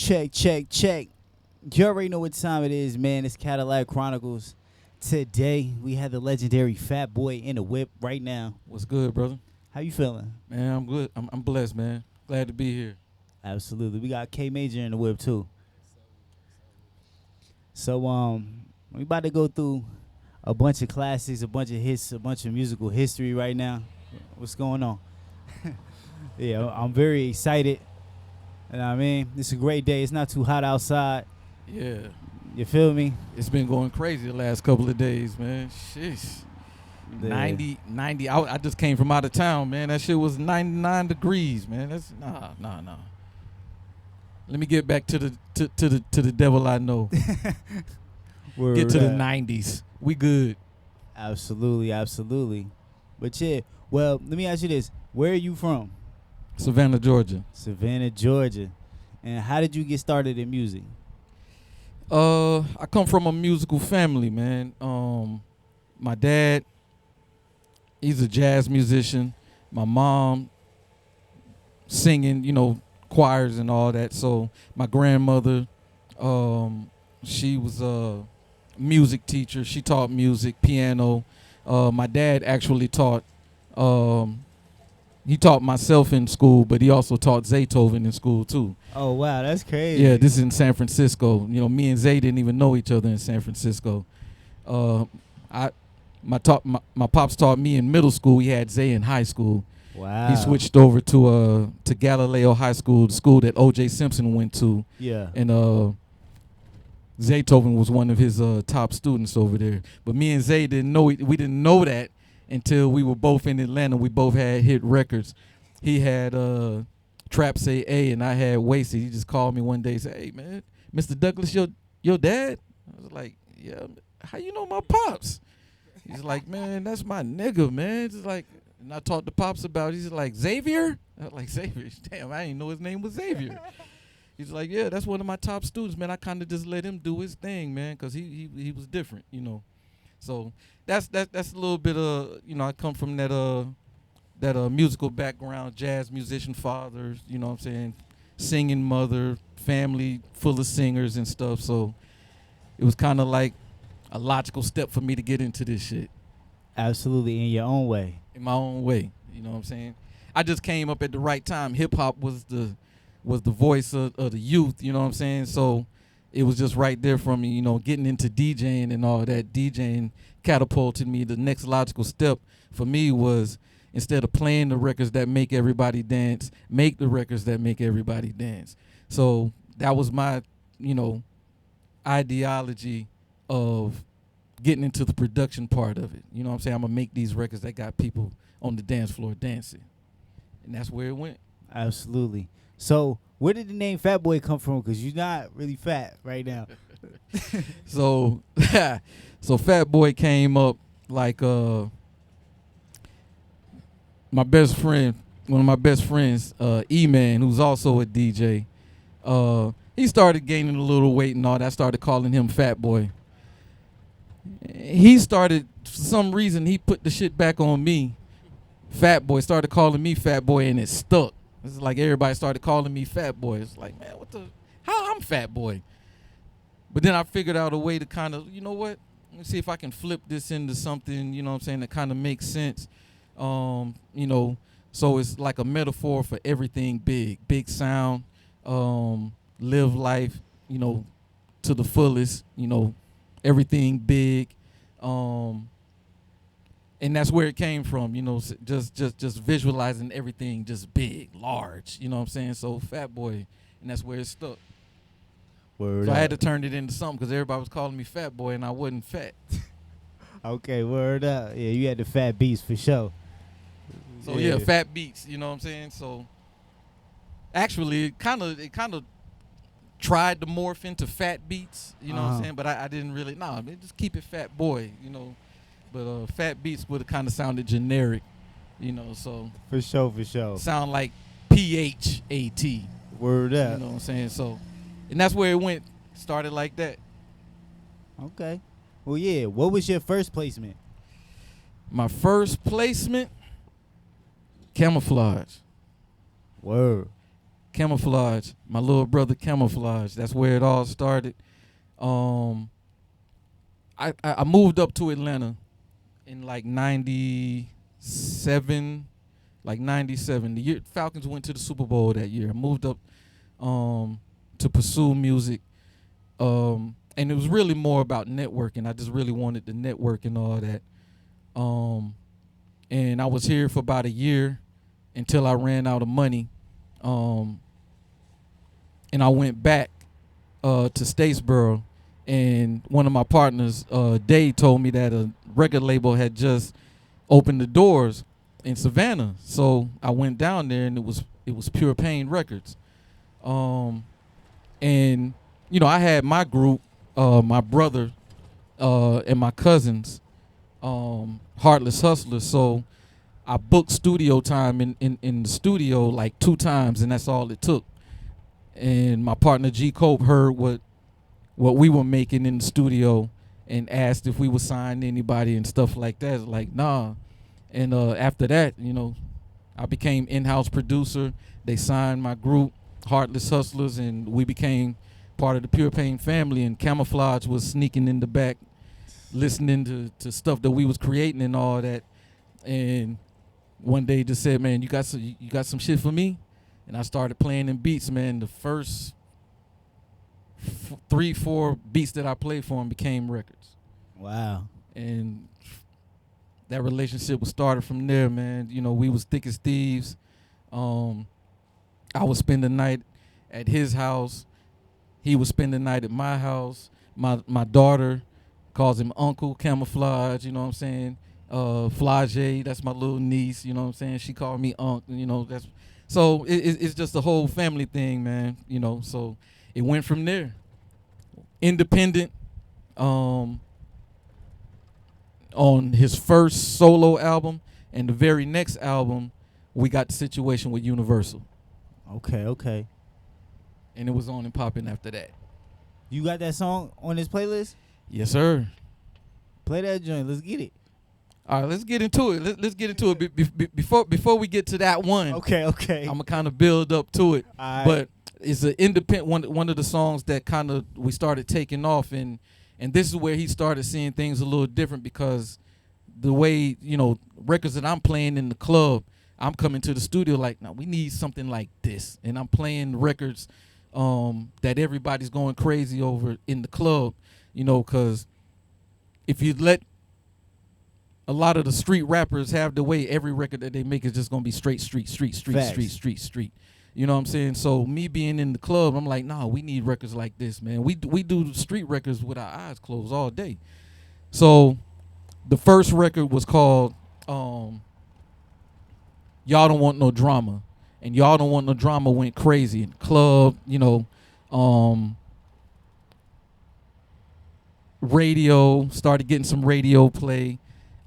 Check, check, check. You already know what time it is, man. It's Cadillac Chronicles. Today, we have the legendary Fatboi in the whip right now. What's good, brother? How you feeling? Man, I'm good. I'm blessed, man. Glad to be here. Absolutely. We got K Major in the whip, too. So, we about to go through a bunch of classics, a bunch of hits, a bunch of musical history right now. What's going on? Yeah, I'm very excited. You know what I mean? It's a great day. It's not too hot outside. Yeah. You feel me? It's been going crazy the last couple of days, man. Sheesh. Yeah. 90. I just came from out of town, man. That shit was 99 degrees, man. That's nah. Let me get back to the devil I know. Get to the 90s. We good. Absolutely. But yeah, well, let me ask you this. Where are you from? Savannah, Georgia. Savannah, Georgia. And how did you get started in music? I come from a musical family, man. My dad, he's a jazz musician. My mom singing, choirs and all that. So my grandmother, she was a music teacher. She taught music, piano. My dad actually taught. He taught myself in school, but he also taught Zaytoven in school too. Oh wow, that's crazy. Yeah, this is in San Francisco. Me and Zay didn't even know each other in San Francisco. My pops taught me in middle school. He had Zay in high school. Wow. He switched over to Galileo High School, the school that O.J. Simpson went to. Yeah. And Zaytoven was one of his top students over there. But me and Zay didn't know. We didn't know that until we were both in Atlanta. We both had hit records. He had Trap Say A, and I had Wasted. He just called me one day and said, "Hey, man, Mr. Douglas, your dad?" I was like, "Yeah, how you know my pops?" He's like, "Man, that's my nigga, man." It's like, and I talked to Pops about it. He's like, "Xavier?" I was like, "Xavier? Damn, I didn't know his name was Xavier." He's like, "Yeah, that's one of my top students, man. I kind of just let him do his thing, man, because he was different, So that's a little bit of, I come from that musical background, jazz musician father, what I'm saying, singing mother, family full of singers and stuff. So it was kind of like a logical step for me to get into this shit. Absolutely, in your own way. In my own way, you know what I'm saying? I just came up at the right time. Hip hop was the voice of the youth, you know what I'm saying? So it was just right there for me, getting into DJing and all that. DJing catapulted me. The next logical step for me was, instead of playing the records that make everybody dance, make the records that make everybody dance. So that was my, ideology of getting into the production part of it. You know what I'm saying? I'm going to make these records that got people on the dance floor dancing. And that's where it went. Absolutely. So where did the name Fatboi come from? Because you're not really fat right now. So Fatboi came up like my best friend, one of my best friends, E-Man, who's also a DJ. He started gaining a little weight and all that. I started calling him Fatboi. He started, for some reason, he put the shit back on me. Fatboi started calling me Fatboi, and it stuck. It's like everybody started calling me Fatboi. It's like, man, how I'm Fatboi? But then I figured out a way to kind of, you know what? Let me see if I can flip this into something, you know what I'm saying, that kind of makes sense. So it's like a metaphor for everything big sound, live life, to the fullest, everything big. And that's where it came from, just visualizing everything just big, large, you know what I'm saying? So Fatboi, and that's where it stuck. Word so up. I had to turn it into something because everybody was calling me Fatboi and I wasn't fat. Okay, word up. Yeah, you had the fat beats for sure. So yeah, fat beats, you know what I'm saying? So actually it kind of tried to morph into fat beats, you know what I'm saying? But I didn't really, just keep it Fatboi, But fat beats would have kind of sounded generic, so. For sure. Sound like PHAT. Word up. You know what I'm saying? So, and that's where it went. Started like that. Okay. Well, yeah. What was your first placement? My first placement, Camouflage. Word. Camouflage, my little brother Camouflage. That's where it all started. I moved up to Atlanta in like 97, The year Falcons went to the Super Bowl that year. I moved up to pursue music. And it was really more about networking. I just really wanted to network and all that. And I was here for about a year until I ran out of money. And I went back to Statesboro, and one of my partners, Dave, told me that a record label had just opened the doors in Savannah. So I went down there, and it was Pure Pain Records. And I had my group, my brother, and my cousins, Heartless Hustlers. So I booked studio time in the studio like 2 times, and that's all it took. And my partner G Cope heard what we were making in the studio and asked if we would sign anybody and stuff like that. Like, nah. And after that, I became in-house producer. They signed my group, Heartless Hustlers, and we became part of the Pure Pain family. And Camouflage was sneaking in the back, listening to stuff that we was creating and all that. And one day just said, man, you got some shit for me? And I started playing in beats, man. The first 3-4 beats that I played for him became records. Wow. And that relationship was started from there, man. We was thick as thieves. I would spend the night at his house. He would spend the night at my house. My daughter calls him Uncle Camouflage, you know what I'm saying? Flage, that's my little niece, you know what I'm saying? She called me Unc, that's... So it's just a whole family thing, man, so it went from there. Independent, on his first solo album, and the very next album, we got the situation with Universal. Okay. And it was on and popping after that. You got that song on this playlist? Yes, sir. Play that joint. Let's get it. All right, let's get into it. Let's get into it. Before we get to that one, okay, I'm gonna kind of build up to it. All right. But it's an independent one of the songs that kind of we started taking off, and this is where he started seeing things a little different, because the way records that I'm playing in the club, I'm coming to the studio like, now we need something like this, and I'm playing records that everybody's going crazy over in the club, because if you let a lot of the street rappers have the way, every record that they make is just gonna be straight street. You know what I'm saying? So me being in the club, I'm like, nah, we need records like this, man. We do street records with our eyes closed all day. So the first record was called Y'all Don't Want No Drama. And Y'all Don't Want No Drama went crazy in the club, radio, started getting some radio play.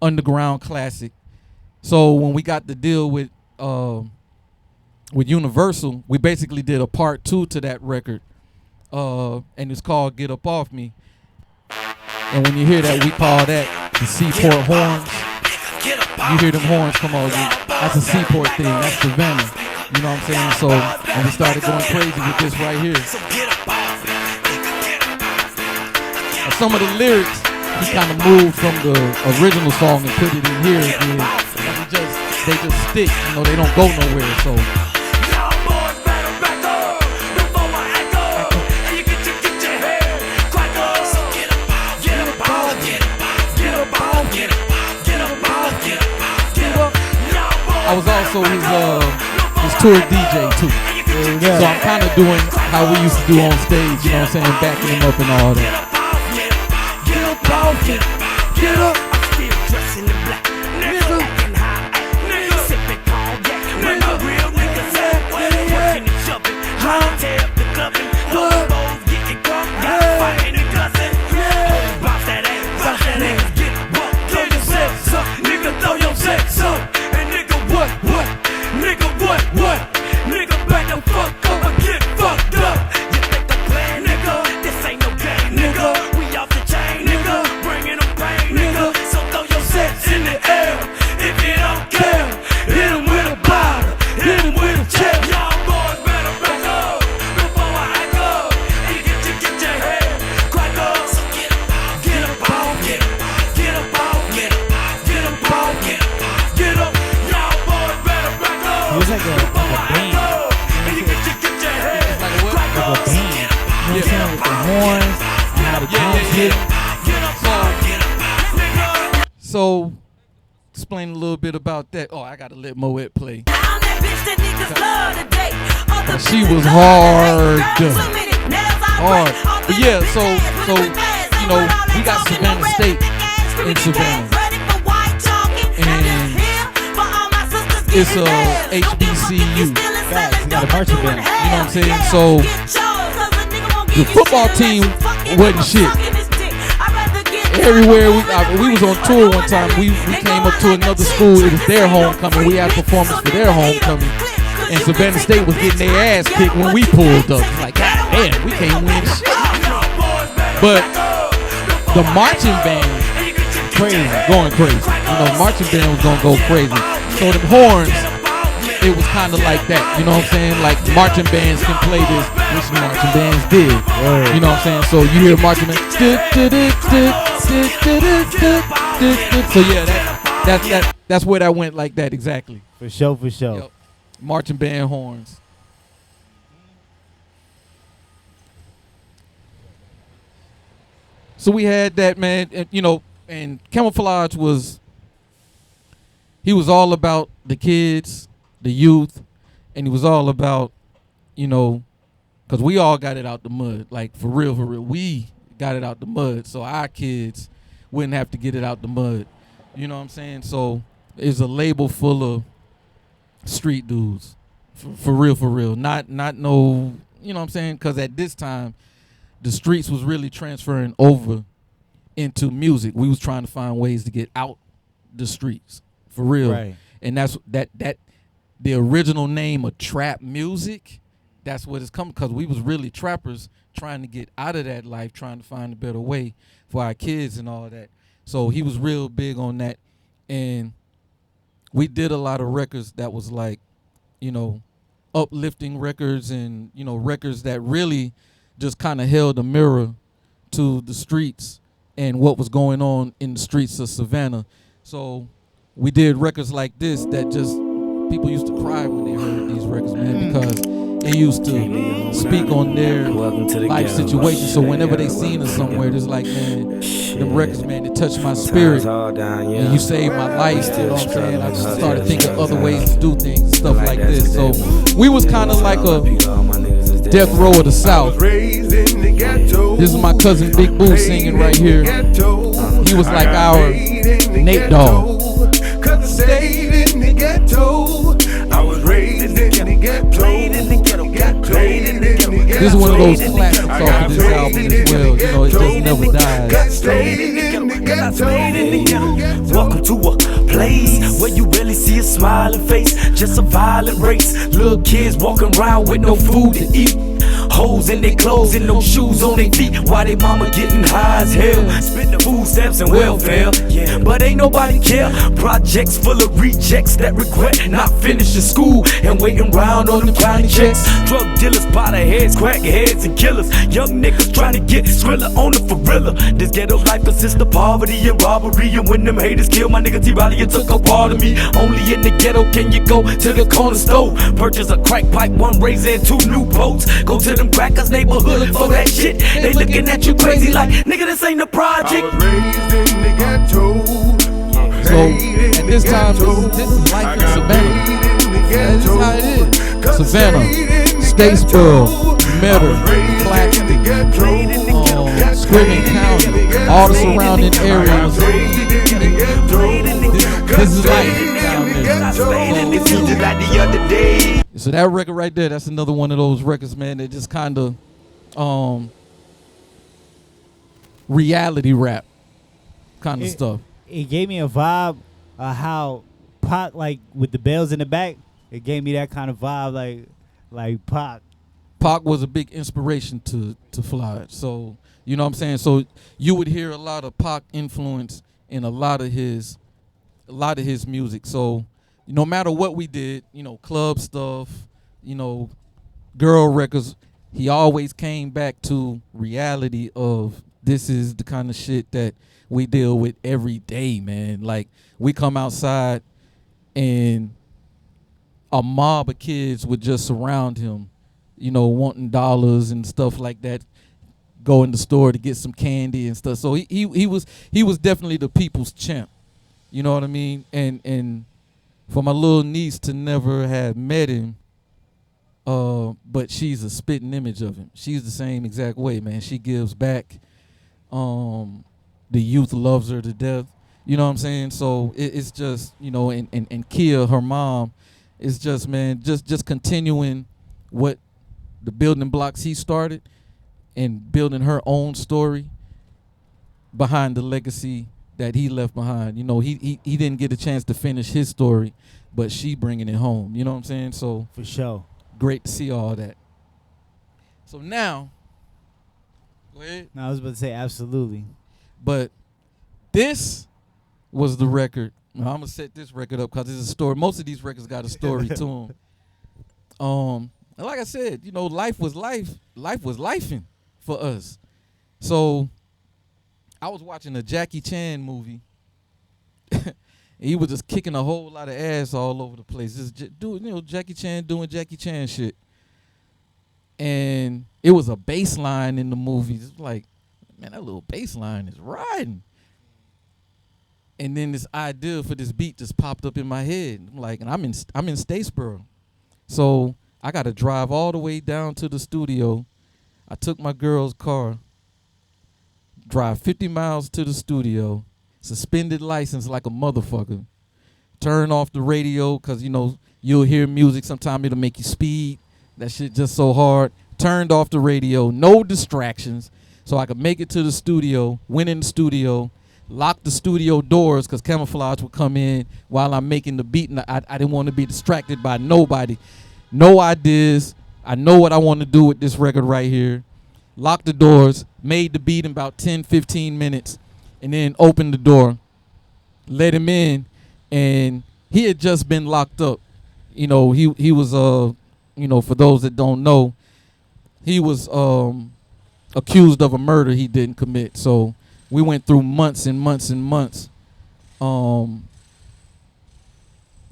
Underground classic. So when we got the deal with Universal, we basically did a part 2 to that record, and it's called Get Up Off Me. And when you hear that, we call that the Seaport horns. You hear them horns come on, that's a Seaport thing, that's Savannah. You know what I'm saying? So, and we started going crazy with this right here. And some of the lyrics, he kind of moved from the original song and put it in here again. And they just stick, they don't go nowhere. So I was also his tour DJ too. Yeah. So I'm kind of doing how we used to do on stage, you know what I'm saying, backing him up and all that. Get up, I'm still dressing in black. Nigga, getting high. Nigga, sipping cognac. Where my real niggas at? Working and shoving. Hotel, the clubbing. Those boys getting drunk. Fighting and cussing. Bounce that ass. Get what? Throw your sex up. Nigga, throw your sex up. And nigga, what? Nigga, what? Nigga, back the fuck up and get fucked up. You think I'm playing, nigga? This ain't no game, nigga. We off the chain, nigga. Nigga, so throw your sets in the air. If you don't care, hit him with a bottle, hit him with a chair. Y'all boys better back with the horns and how the drums hit. So, explain a little bit about that. Oh, I gotta let Moet play. She was hard. But yeah, so you know, we got Savannah State in Savannah, and it's a HBCU. Facts, you got a marching band. You know what I'm saying? So the football team wasn't shit. Everywhere we was on tour one time, we came up to another school. It was their homecoming. We had performance for their homecoming, and Savannah State was getting their ass kicked when we pulled up. It's like, God damn, we can't win shit. But the marching band, going crazy. You know, marching band was gonna go crazy. So the horns, it was kind of like that. You know what I'm saying? Like marching bands can play this, which marching bands did. You know what I'm saying? So you hear marching band. So yeah, that's where that went like that exactly. For sure. Yep. Marching band horns. So we had that, man, and, you know, and Camouflage he was all about the kids, the youth, and he was all about, you know, because we all got it out the mud, like for real, we got it out the mud, so our kids wouldn't have to get it out the mud. You know what I'm saying? So it's a label full of street dudes, for real. Not no, you know what I'm saying? Because at this time, the streets was really transferring over into music. We was trying to find ways to get out the streets, for real. Right. And that's that the original name of trap music, that's what it's come, because we was really trappers trying to get out of that life, trying to find a better way for our kids and all that. So he was real big on that. And we did a lot of records that was like, you know, uplifting records, and, you know, records that really just kind of held a mirror to the streets and what was going on in the streets of Savannah. So we did records like this that just, people used to cry when they heard these records, man, because it used to speak on their life situation. So whenever they seen us somewhere, it's like, man, them records, man, it touched my spirit, and you saved my life. You know what I'm saying? I just started thinking other ways to do things and stuff like this. So we was kind of like a death row of the South. This is my cousin Big Boo singing right here. He was like our Nate Dogg. This is one of those classics off of this album as well. You know, it just never dies. Welcome to a place where you really see a smiling face. Just a violent race. Little kids walking around with no food to eat. Holes in their clothes and no shoes on their feet. Why they mama getting high as hell? Spitting food stamps and welfare. But ain't nobody care. Projects full of rejects that regret not finishing school and waiting around on the county checks. Drug dealers, potter heads, crackheads and killers. Young niggas trying to get Skrilla on the Ferrilla. This ghetto life consists of poverty and robbery. And when them haters kill my nigga T-Body, it took a part of me. Only in the ghetto can you go to the corner store. Purchase a crack pipe, 1 razor and 2 new boats. Go to them crackers neighborhood for that shit. They looking at you crazy like, nigga, this ain't a project. I was raised in the ghetto. So at this time, this is life in Savannah. This is how it is. Savannah, Statesboro, Meadow, Claxton, Scriven County, all the surrounding areas. This is life down there. So that record right there, that's another one of those records, man, that just kind of reality rap kind of stuff. It gave me a vibe of how Pac, like with the bells in the back, it gave me that kind of vibe, like Pac. Pac was a big inspiration to Flage. So, you know what I'm saying? So you would hear a lot of Pac influence in a lot of his music. So no matter what we did, you know, club stuff, you know, girl records, he always came back to reality of this is the kind of shit that we deal with every day, man. Like, we come outside and a mob of kids would just surround him, you know, wanting dollars and stuff like that. go in the store to get some candy and stuff. So he was definitely the people's champ. You know what I mean? And for my little niece to never have met him, but she's a spitting image of him. She's the same exact way, man. She gives back. The youth loves her to death. You know what I'm saying? So it's just, you know, and Kia, her mom, is just, man, just continuing what the building blocks he started and building her own story behind the legacy that he left behind. You know, he didn't get a chance to finish his story, but she bringing it home. You know what I'm saying? So For sure. great to see all that. So now, go ahead. No, I was about to say absolutely. But this was the record. Now, I'm gonna set this record up because it's a story. Most of these records got a story to them. And like I said, you know, life was life. Life was lifing for us. So I was watching a Jackie Chan movie. He was just kicking a whole lot of ass all over the place. Just doing, you know, Jackie Chan doing Jackie Chan shit. And it was a bass line in the movie. It's like, man, that little bass line is riding. And then this idea for this beat just popped up in my head. I'm like, and I'm in Statesboro. So I got to drive all the way down to the studio. I took my girl's car, drive 50 miles to the studio, suspended license like a motherfucker, turn off the radio because, you know, you'll hear music. Sometimes it'll make you speed. That shit just so hard. Turned off the radio, no distractions, so I could make it to the studio, went in the studio, locked the studio doors because Camouflage would come in while I'm making the beat, and I didn't want to be distracted by nobody. No ideas. I know what I want to do with this record right here. Locked the doors, made the beat in about 10, 15 minutes, and then opened the door, let him in, and he had just been locked up. You know, he was, you know, for those that don't know, he was accused of a murder he didn't commit. So we went through months and months and months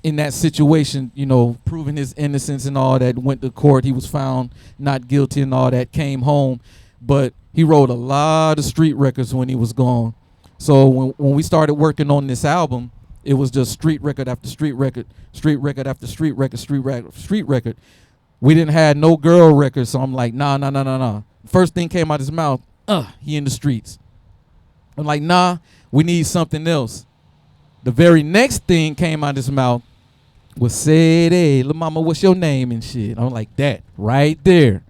in that situation, you know, proving his innocence and all that. Went to court. He was found not guilty and all that, came home. But he wrote a lot of street records when he was gone. So when we started working on this album, it was just street record after street record, street record after street record, street record. We didn't have no girl records, so I'm like, nah. First thing came out his mouth, he in the streets. I'm like, nah, we need something else. The very next thing came out his mouth was said, hey, little mama, what's your name and shit. I'm like, that right there.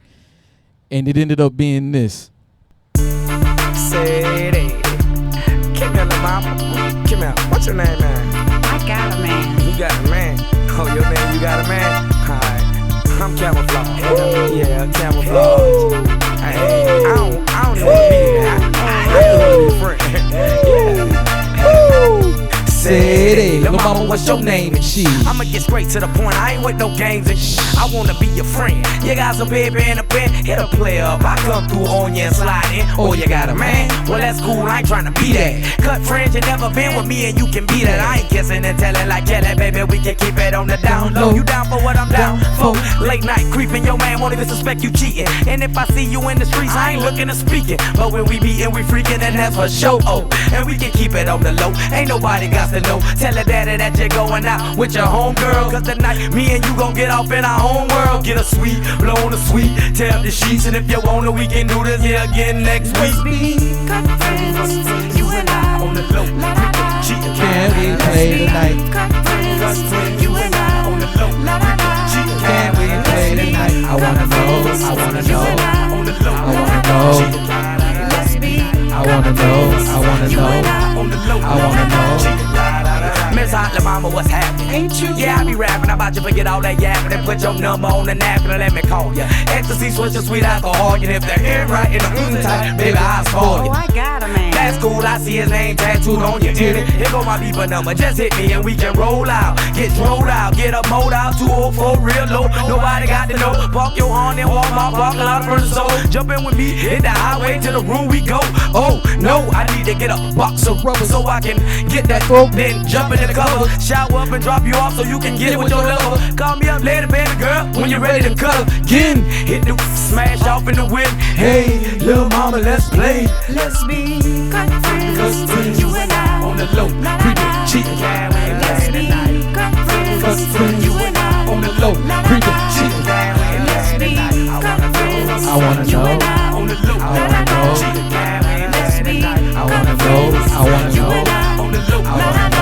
And it ended up being this. Said, hey, come here, little mama. Come here. What's your name, man? I got a man. You got a man. Oh, your name, you got a man? All right. I'm Camouflage. Yeah, Camouflage. Hey, I don't even want to be there. I just want to be a friend. Yeah. Said, hey, little mama, what's your name and shit? I'ma get straight to the point. I ain't with no games and shit. I wanna be your friend. You got some baby in the pen, hit a play up. I come through on you and slide in. Oh, you got a man? Well, that's cool. I ain't tryna be that. Cut friends, you never been with me and you can be that. I ain't kissing and telling like Kelly, baby. We can keep it on the down low. You down for what I'm down for? Late night creeping, your man won't even suspect you cheating. And if I see you in the streets, I ain't looking to speaking. But when we beatin', we freaking, and that's for show. Oh, and we can keep it on the low. Ain't nobody got to know. Tell her daddy that you're going out with your homegirl. Cause tonight, me and you gon' get off in our own world. Get a sweet, blow on a sweet, tear up the sheets. And if you want it, we can do this here again next week. Be good friends, you and I. On the low, cheating. Can we play tonight? Good friends, you and I. On the low, cheating. Can we play tonight? I wanna know, I wanna know, On the low, I wanna know, Let's be I wanna know, I wanna know, on the low, I wanna know. Miss Hot La Mama, what's happening? Ain't you? Yeah, I be rapping about you, forget all that yapping and put your number on the napkin and let me call ya. Ecstasy, switch your sweet alcohol, and if they're in right in the type, baby, I'll spoil Oh, you. I got a man. That's cool, I see his name tattooed on your titty. Here go my beeper number, just hit me and we can roll out. Get rolled out, get a mold out, 204 real low. Nobody got to know. Park your horn in Walmart, parking lot for the soul. Jump in with me, hit the highway to the room we go. Oh, no, I need to get a box of rubber so I can get that throat, then jump in the cover. Shower up and drop drop you off so you can get it with your lover. Call me up later, baby girl, when you're ready to cuddle. Again, hit the smash off in the wind. Hey, little mama, let's play. Let's be cut Cause friends, you and I. on the low, creeping, cheating. Let's be cut friends, you and I. On the low, creeping, cheating. Let's be cut friends, I wanna you know. and I. On the low, I wanna know. cheating. Let's be I wanna know. I wanna you know. and I. On the low, I wanna know.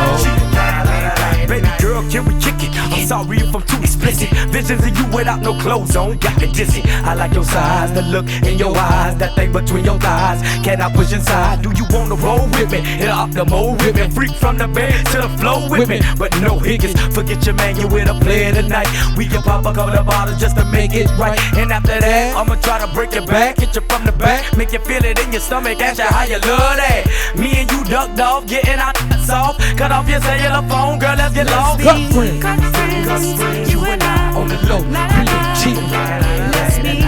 baby girl, can we kick it? I'm sorry if I'm too explicit. Visions of you without no clothes on got me dizzy. I like your size, the look in your eyes, that thing between your thighs. Can I push inside? Do you wanna roll with me? Hit up the mode with me, freak from the bed to the floor with me. But no higgins, forget your man, you with a player tonight. We can pop a couple of bottles just to make it right. And after that, I'ma try to break your back, hit you from the back, make you feel it in your stomach, ask you how you love that. Me and you ducked off, getting our soft. Cut off your cellular phone, girl, let's get lost. Cut friends. Cut friends, you and I. On the low, creeping, cheating. Let's be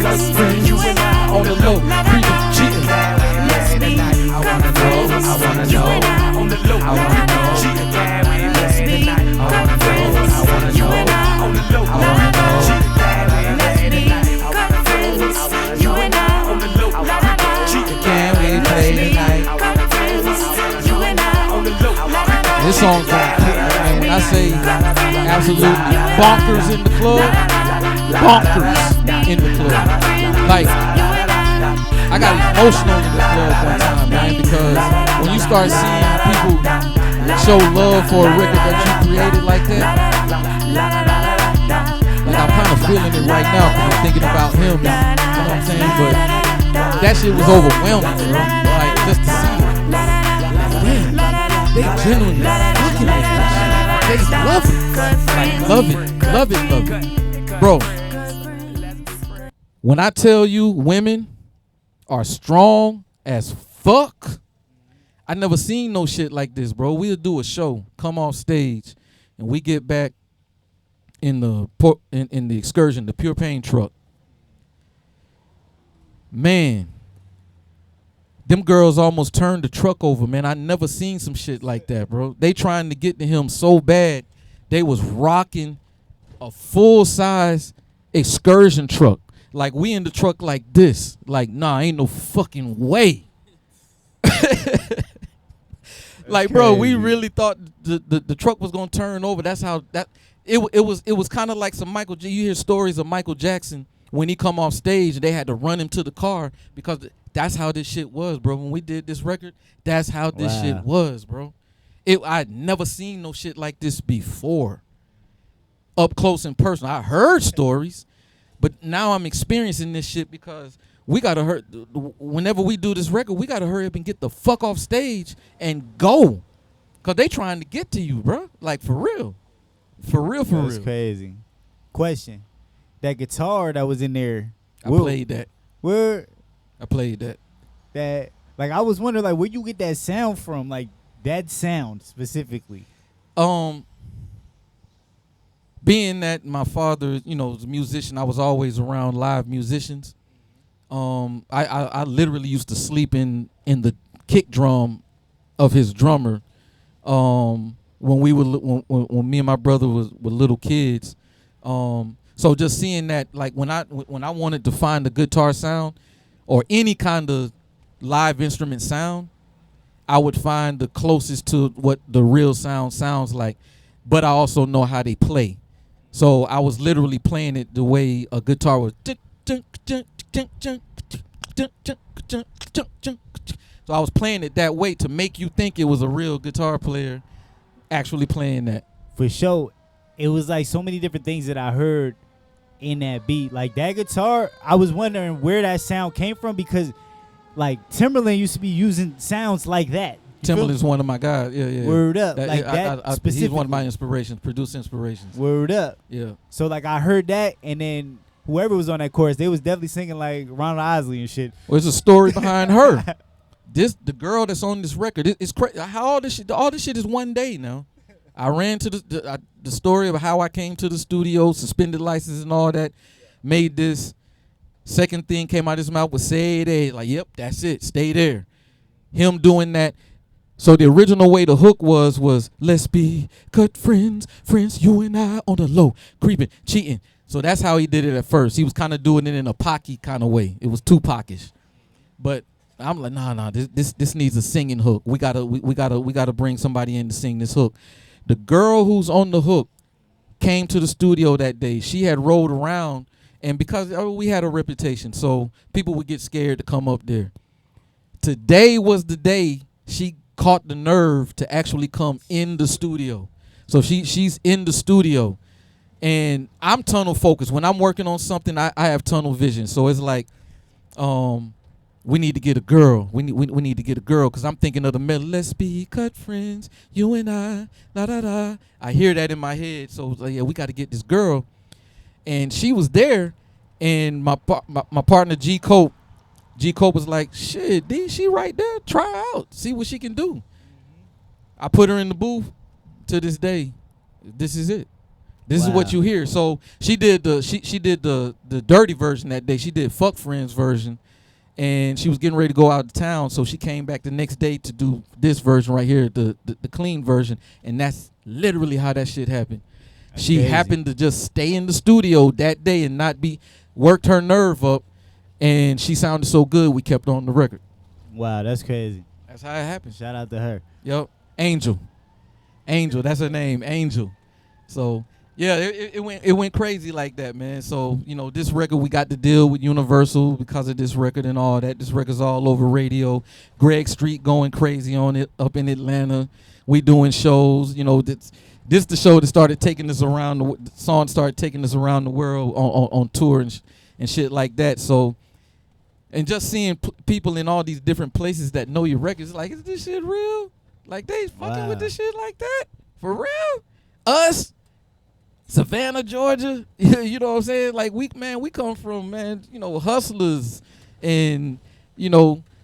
cut friends, you and I. On the low, creeping, cheating. Let's be I wanna know. I wanna you and know. I. On the low, I wanna know. cheating. Let's be I wanna know. I wanna you and know. I. On the low, I wanna know. cheating. Let's be cut friends, you and I. On the low, cheating. Can we play tonight? Cut friends, you and I. On the low, This song's gonna kick, man. When I say absolutely bonkers in the club, bonkers in the club. Like, I got emotional in the club one time, man, because when you start seeing people show love for a record that you created like that, like I'm kind of feeling it right now because I'm thinking about him, you know what I'm saying? But that shit was overwhelming, bro. Like, just to see it. Man, they genuinely fucking with this shit. They love it. Like, love it. Bro, when I tell you women are strong as fuck, I never seen no shit like this, bro. We'll do a show, come off stage, and we get back in the excursion, the Pure Pain truck. Man, them girls almost turned the truck over, man. I never seen some shit like that, bro. They trying to get to him so bad, they was rocking a full-size excursion truck. Like, we in the truck like this. Like, nah, ain't no fucking way. Like, bro, we really thought the truck was gonna turn over. That's how that it was kind of like some Michael J. You hear stories of Michael Jackson when he come off stage, they had to run him to the car because that's how this shit was, bro. When we did this record, that's how this shit was, bro. I'd never seen no shit like this before. Up close and personal. I heard stories, but now I'm experiencing this shit because we gotta hurry. Whenever we do this record, we gotta hurry up and get the fuck off stage and go, cause they trying to get to you, bro. Like, for real, for real. That's crazy. Question: that guitar that was in there, I played that. Where I played that. that? Like, I was wondering, like, where you get that sound from? Like, that sound specifically. Being that my father, was a musician, I was always around live musicians. I literally used to sleep in the kick drum of his drummer. When me and my brother were little kids. So just seeing that, like, when I wanted to find a guitar sound or any kind of live instrument sound, I would find the closest to what the real sound sounds like, but I also know how they play. So I was literally playing it the way a guitar was. So I was playing it that way to make you think it was a real guitar player actually playing that. For sure, it was like so many different things that I heard in that beat. Like, that guitar, I was wondering where that sound came from because, like, Timberland used to be using sounds like that. Timberland's one of my guys. Yeah. Word up. He's one of my inspirations, produce inspirations. Word up. Yeah. So, like, I heard that, and then whoever was on that chorus, they was definitely singing like Ronald Isley and shit. Well, there's a story behind her. The girl that's on this record, it's crazy. How all this shit is one day now. I ran to the story of how I came to the studio, suspended license and all that, made this. Second thing came out of his mouth was "say it." Like, yep, that's it. Stay there. Him doing that. So the original way the hook was let's be cut friends, you and I on the low, creeping, cheating. So that's how he did it at first. He was kind of doing it in a Pocky kind of way. It was Tupac-ish. But I'm like, nah, this needs a singing hook. We gotta bring somebody in to sing this hook. The girl who's on the hook came to the studio that day. She had rolled around, and because we had a reputation, so people would get scared to come up there. Today was the day she caught the nerve to actually come in the studio. So she's in the studio, and I'm tunnel focused. When I'm working on something, I have tunnel vision. So it's like, we need to get a girl. We need to get a girl, because I'm thinking of the melody. Let's be cut friends, you and I, la da da. I hear that in my head. So it's like, yeah, we got to get this girl. And she was there, and my partner G Cope was like, shit, D, she right there. Try her out, see what she can do. I put her in the booth. To this day, this is it. This is what you hear. So she did the dirty version that day. She did Fuck Friends version. And she was getting ready to go out of town, so she came back the next day to do this version right here, the clean version. And that's literally how that shit happened. That's she crazy. Happened to just stay in the studio that day and worked her nerve up, and she sounded so good we kept on the record. Wow, that's crazy. That's how it happened. Shout out to her. Yep. Angel, that's her name, Angel. So yeah, it went crazy like that, man. So, this record, we got to deal with Universal because of this record and all that. This record's all over radio. Greg Street going crazy on it up in Atlanta. We doing shows. This the show that started taking us around. The song started taking us around the world on tour and shit like that. So, and just seeing people in all these different places that know your records, like, is this shit real? Like, they fucking with this shit like that? For real? Us? Savannah, Georgia, you know what I'm saying? Like, we come from, hustlers and,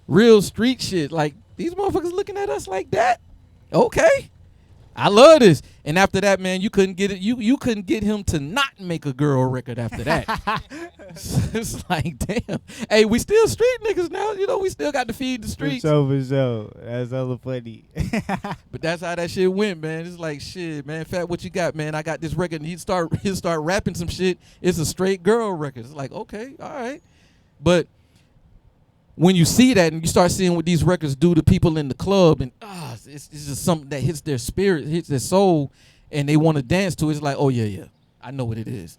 real street shit. Like, these motherfuckers looking at us like that? Okay. I love this. And after that, man, you couldn't get it. You couldn't get him to not make a girl record after that. It's like, damn. Hey, we still street niggas now. We still got to feed the streets. For sure. That's hella funny. But that's how that shit went, man. It's like, shit, man. Fat, what you got, man? I got this record. And he'd start rapping some shit. It's a straight girl record. It's like, okay, all right. But when you see that and you start seeing what these records do to people in the club, and it's just something that hits their spirit, hits their soul, and they want to dance to it, it's like, oh, yeah, I know what it is.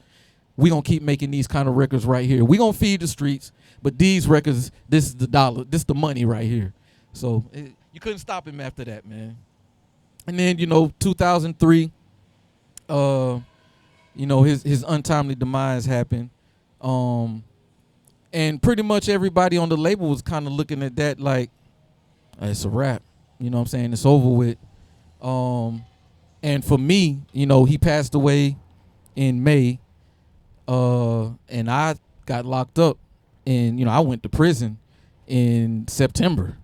We going to keep making these kind of records right here. We going to feed the streets, but these records, this is the dollar, this is the money right here. So you couldn't stop him after that, man. And then, 2003, his untimely demise happened. And pretty much everybody on the label was kind of looking at that like, it's a wrap. You know what I'm saying? It's over with. And for me, he passed away in May. And I got locked up. And, I went to prison in September.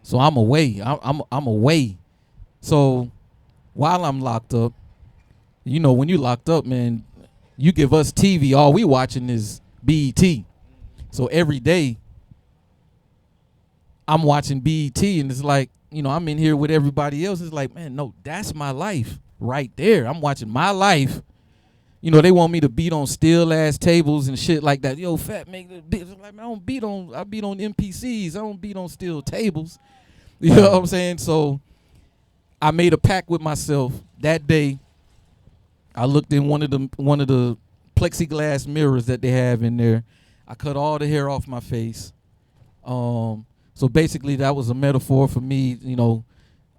So I'm away. I'm away. So while I'm locked up, when you locked up, man, you give us TV. All we watching is BET. So every day, I'm watching BET, and it's like, I'm in here with everybody else. It's like, man, no, that's my life right there. I'm watching my life. They want me to beat on steel-ass tables and shit like that. Yo, Fat, make the beat. Like, man, I beat on MPCs. I don't beat on steel tables. You know what I'm saying? So I made a pact with myself that day. I looked in one of the plexiglass mirrors that they have in there. I cut all the hair off my face. So basically that was a metaphor for me.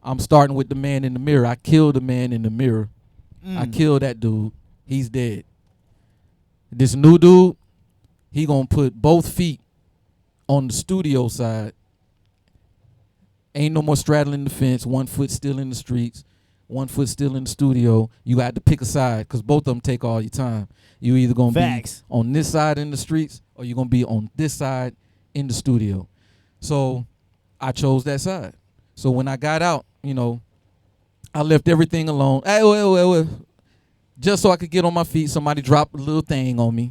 I'm starting with the man in the mirror. I killed the man in the mirror. I killed that dude. He's dead. This new dude, he gonna put both feet on the studio side. Ain't no more straddling the fence. 1 foot still in the streets. 1 foot still in the studio. You got to pick a side because both of them take all your time. You either going to be on this side in the streets or you're going to be on this side in the studio. So I chose that side. So when I got out, I left everything alone. Just so I could get on my feet, somebody dropped a little thing on me.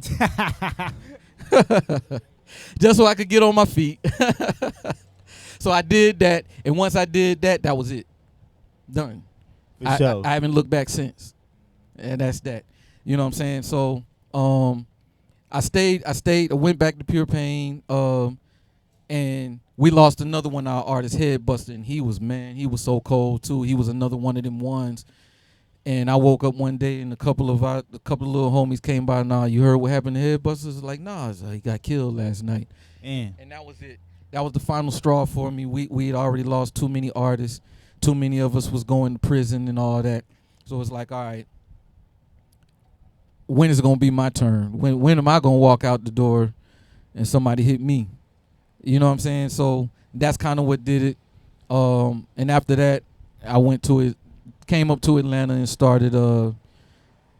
Just so I could get on my feet. So I did that, and once I did that, that was it. Done. For sure. I haven't looked back since. And that's that. You know what I'm saying? So I stayed, I went back to Pure Pain, and we lost another one, our artist, Headbuster, and he was so cold too. He was another one of them ones. And I woke up one day and a couple of little homies came by. Nah, you heard what happened to Headbusters? Like, nah, he got killed last night. And that was it. That was the final straw for me. We had already lost too many artists. Too many of us was going to prison and all that. So it's like, all right, when is it gonna be my turn? When am I gonna walk out the door and somebody hit me? You know what I'm saying? So that's kind of what did it. And after that, I came up to Atlanta and started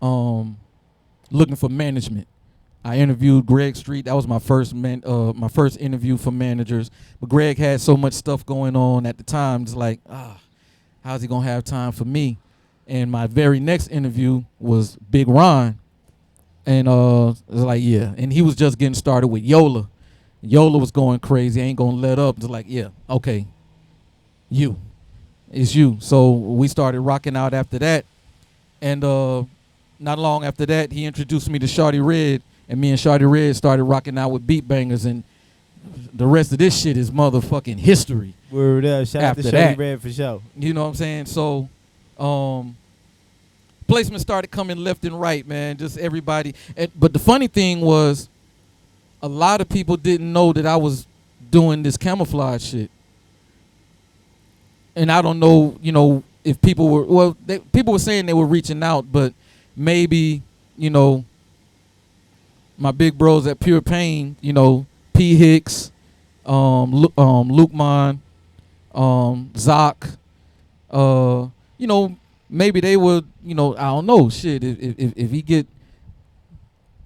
looking for management. I interviewed Greg Street. That was my first interview for managers. But Greg had so much stuff going on at the time. It's like, how's he gonna have time for me? And my very next interview was Big Ron. And it was like, yeah. And he was just getting started with Yola. Yola was going crazy. Ain't gonna let up. It's like, yeah, okay. It's you. So we started rocking out after that. And not long after that, he introduced me to Shawty Red. And me and Shawty Red started rocking out with Beat Bangers. And the rest of this shit is motherfucking history. Word up. Shout out to Shawty Red for sure. You know what I'm saying? So placements started coming left and right, man. Just everybody. But the funny thing was, a lot of people didn't know that I was doing this Camouflage shit. And I don't know, if people were, people were saying they were reaching out, but maybe, my big bros at Pure Pain, P. Hicks, Luke Mon, Zoc, maybe they would, I don't know, shit. If he get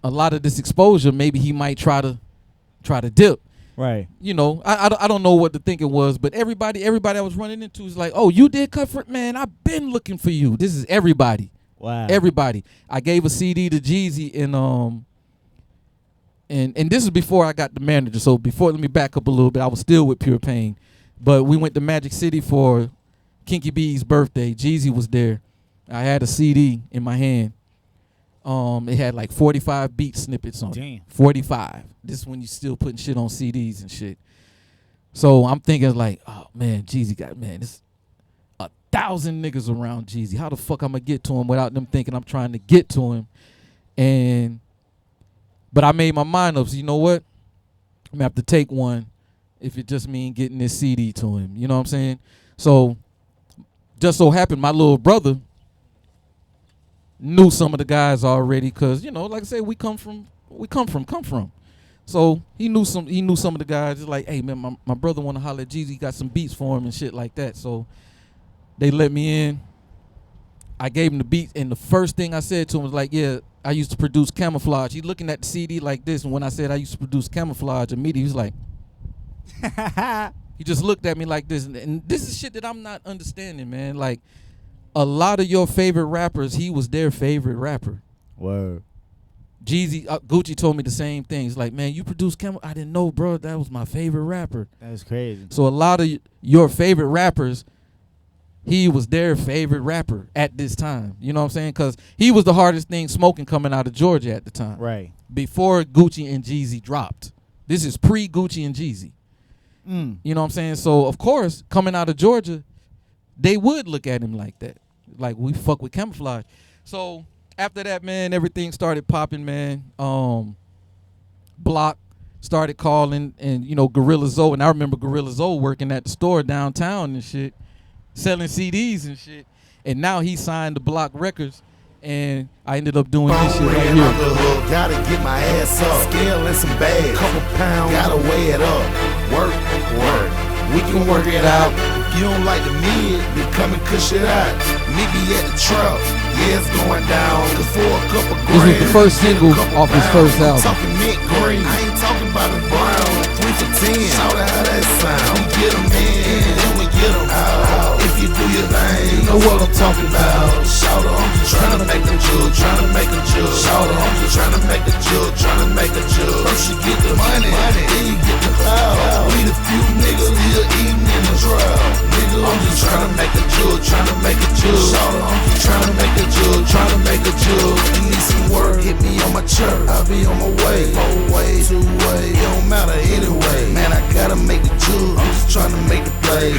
a lot of this exposure, maybe he might try to dip. Right. I don't know what the thinking was, but everybody I was running into was like, oh, you did cut for it? Man, I've been looking for you. This is everybody. Wow. Everybody. I gave a CD to Jeezy and this is before I got the manager. So let me back up a little bit. I was still with Pure Pain. But we went to Magic City for Kinky B's birthday. Jeezy was there. I had a CD in my hand. It had like 45 beat snippets on it. 45. This is when you still putting shit on CDs and shit. So I'm thinking like, oh man, Jeezy there's 1,000 niggas around Jeezy. How the fuck I'm gonna get to him without them thinking I'm trying to get to him? But I made my mind up. So you know what? I'm gonna have to take one if it just means getting this CD to him. You know what I'm saying? So just so happened my little brother knew some of the guys already, cause like I said, we come from. So he knew some of the guys. Just like, hey man, my brother want to holler at Jeezy, got some beats for him and shit like that. So they let me in. I gave him the beats, and the first thing I said to him was like, yeah, I used to produce Camouflage. He's looking at the CD like this, and when I said I used to produce Camouflage, immediately he was like, he just looked at me like this, and this is shit that I'm not understanding, man. Like, a lot of your favorite rappers, he was their favorite rapper. Word. Jeezy, Gucci told me the same thing. He's like, man, you produced I didn't know, bro. That was my favorite rapper. That's crazy. So a lot of your favorite rappers, he was their favorite rapper at this time. You know what I'm saying? Because he was the hardest thing smoking coming out of Georgia at the time. Right. Before Gucci and Jeezy dropped. This is pre-Gucci and Jeezy. You know what I'm saying? So, of course, coming out of Georgia, they would look at him like that. Like, we fuck with Camouflage. So after that, man, everything started popping, man. Block started calling, and Gorilla Zoe, and I remember Gorilla Zoe working at the store downtown and shit, selling CDs and shit. And now he signed to Block Records, and I ended up doing this shit right here. Gotta get my ass up, scale and some bags, couple pounds, gotta weigh it up. Work. We can work it out. If you don't like the mid, then come and cush it out. Meet me at the trap, yeah, it's going down. Cause for a couple grand, this was the first single off his first album. I'm talking mint green, I ain't talking about the brown. 3 for 10, shout out how that sound. We get them in, then we get them out. If you do your thing, you know what I'm talking about. Shout out, I'm just trying to make a jug, trying to make a jug. Shout out, I'm just trying to make a jug, trying to make a jug. First you get the money, then you get the cloud. We the few niggas still eating tryna make a jug. You need some work, hit me on my church. I'll be on my way, 4 way, 2 way, it don't matter anyway. Man, I gotta make a jug, I'm just tryna make the play.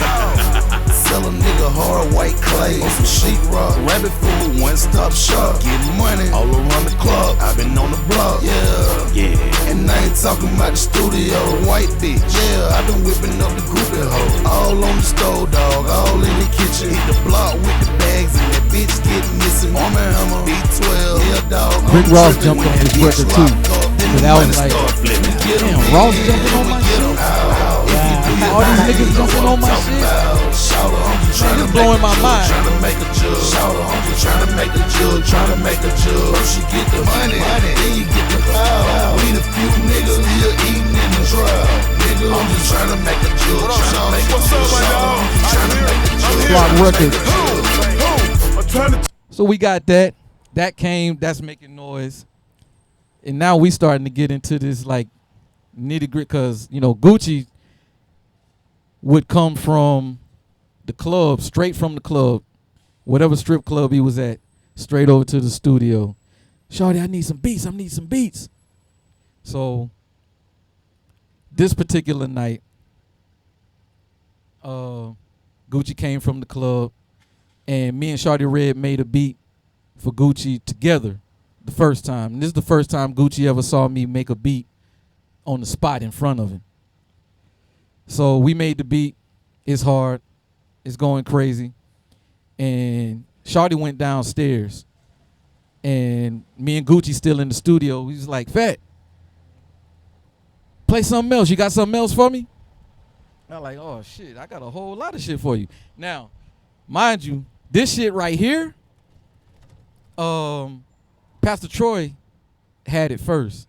Sell a nigga hard white clay on some sheetrock. Rabbit food, one-stop shop. Getting money all around the clock. I've been on the block, yeah. And I ain't talking about the studio. White bitch, yeah. I been whipping up the groupie hoe. All on the stove, dog. All in the kitchen. Hit the block with the bags and that bitch get missing. Arm & Hammer, B12, yeah, dog. Rick Ross jumped on this record too. But I was like, damn, Ross jumping on my shit. All these niggas jumping on my shit. Man, it's blowing my mind. Tryna make a jug. I'm just tryna make a jug. Tryna make a jug. First you get the money, then you get the power. We the few niggas still eating in the drought. Nigga, I'm just tryna make a jug. What's up, my dog? Tryna make a jug. Block record. So we got that. That came. That's making noise. And now we starting to get into this like nitty gritty, cause you know Gucci would come from the club, straight from the club, whatever strip club he was at, straight over to the studio. Shawty, I need some beats. I need some beats. So this particular night, Gucci came from the club, and me and Shawty Red made a beat for Gucci together the first time. And this is the first time Gucci ever saw me make a beat on the spot in front of him. So we made the beat. It's hard. It's going crazy. And Shawty went downstairs. And me and Gucci still in the studio. He was like, Fat, play something else. You got something else for me? I'm like, oh, shit. I got a whole lot of shit for you. Now, mind you, this shit right here, Pastor Troy had it first.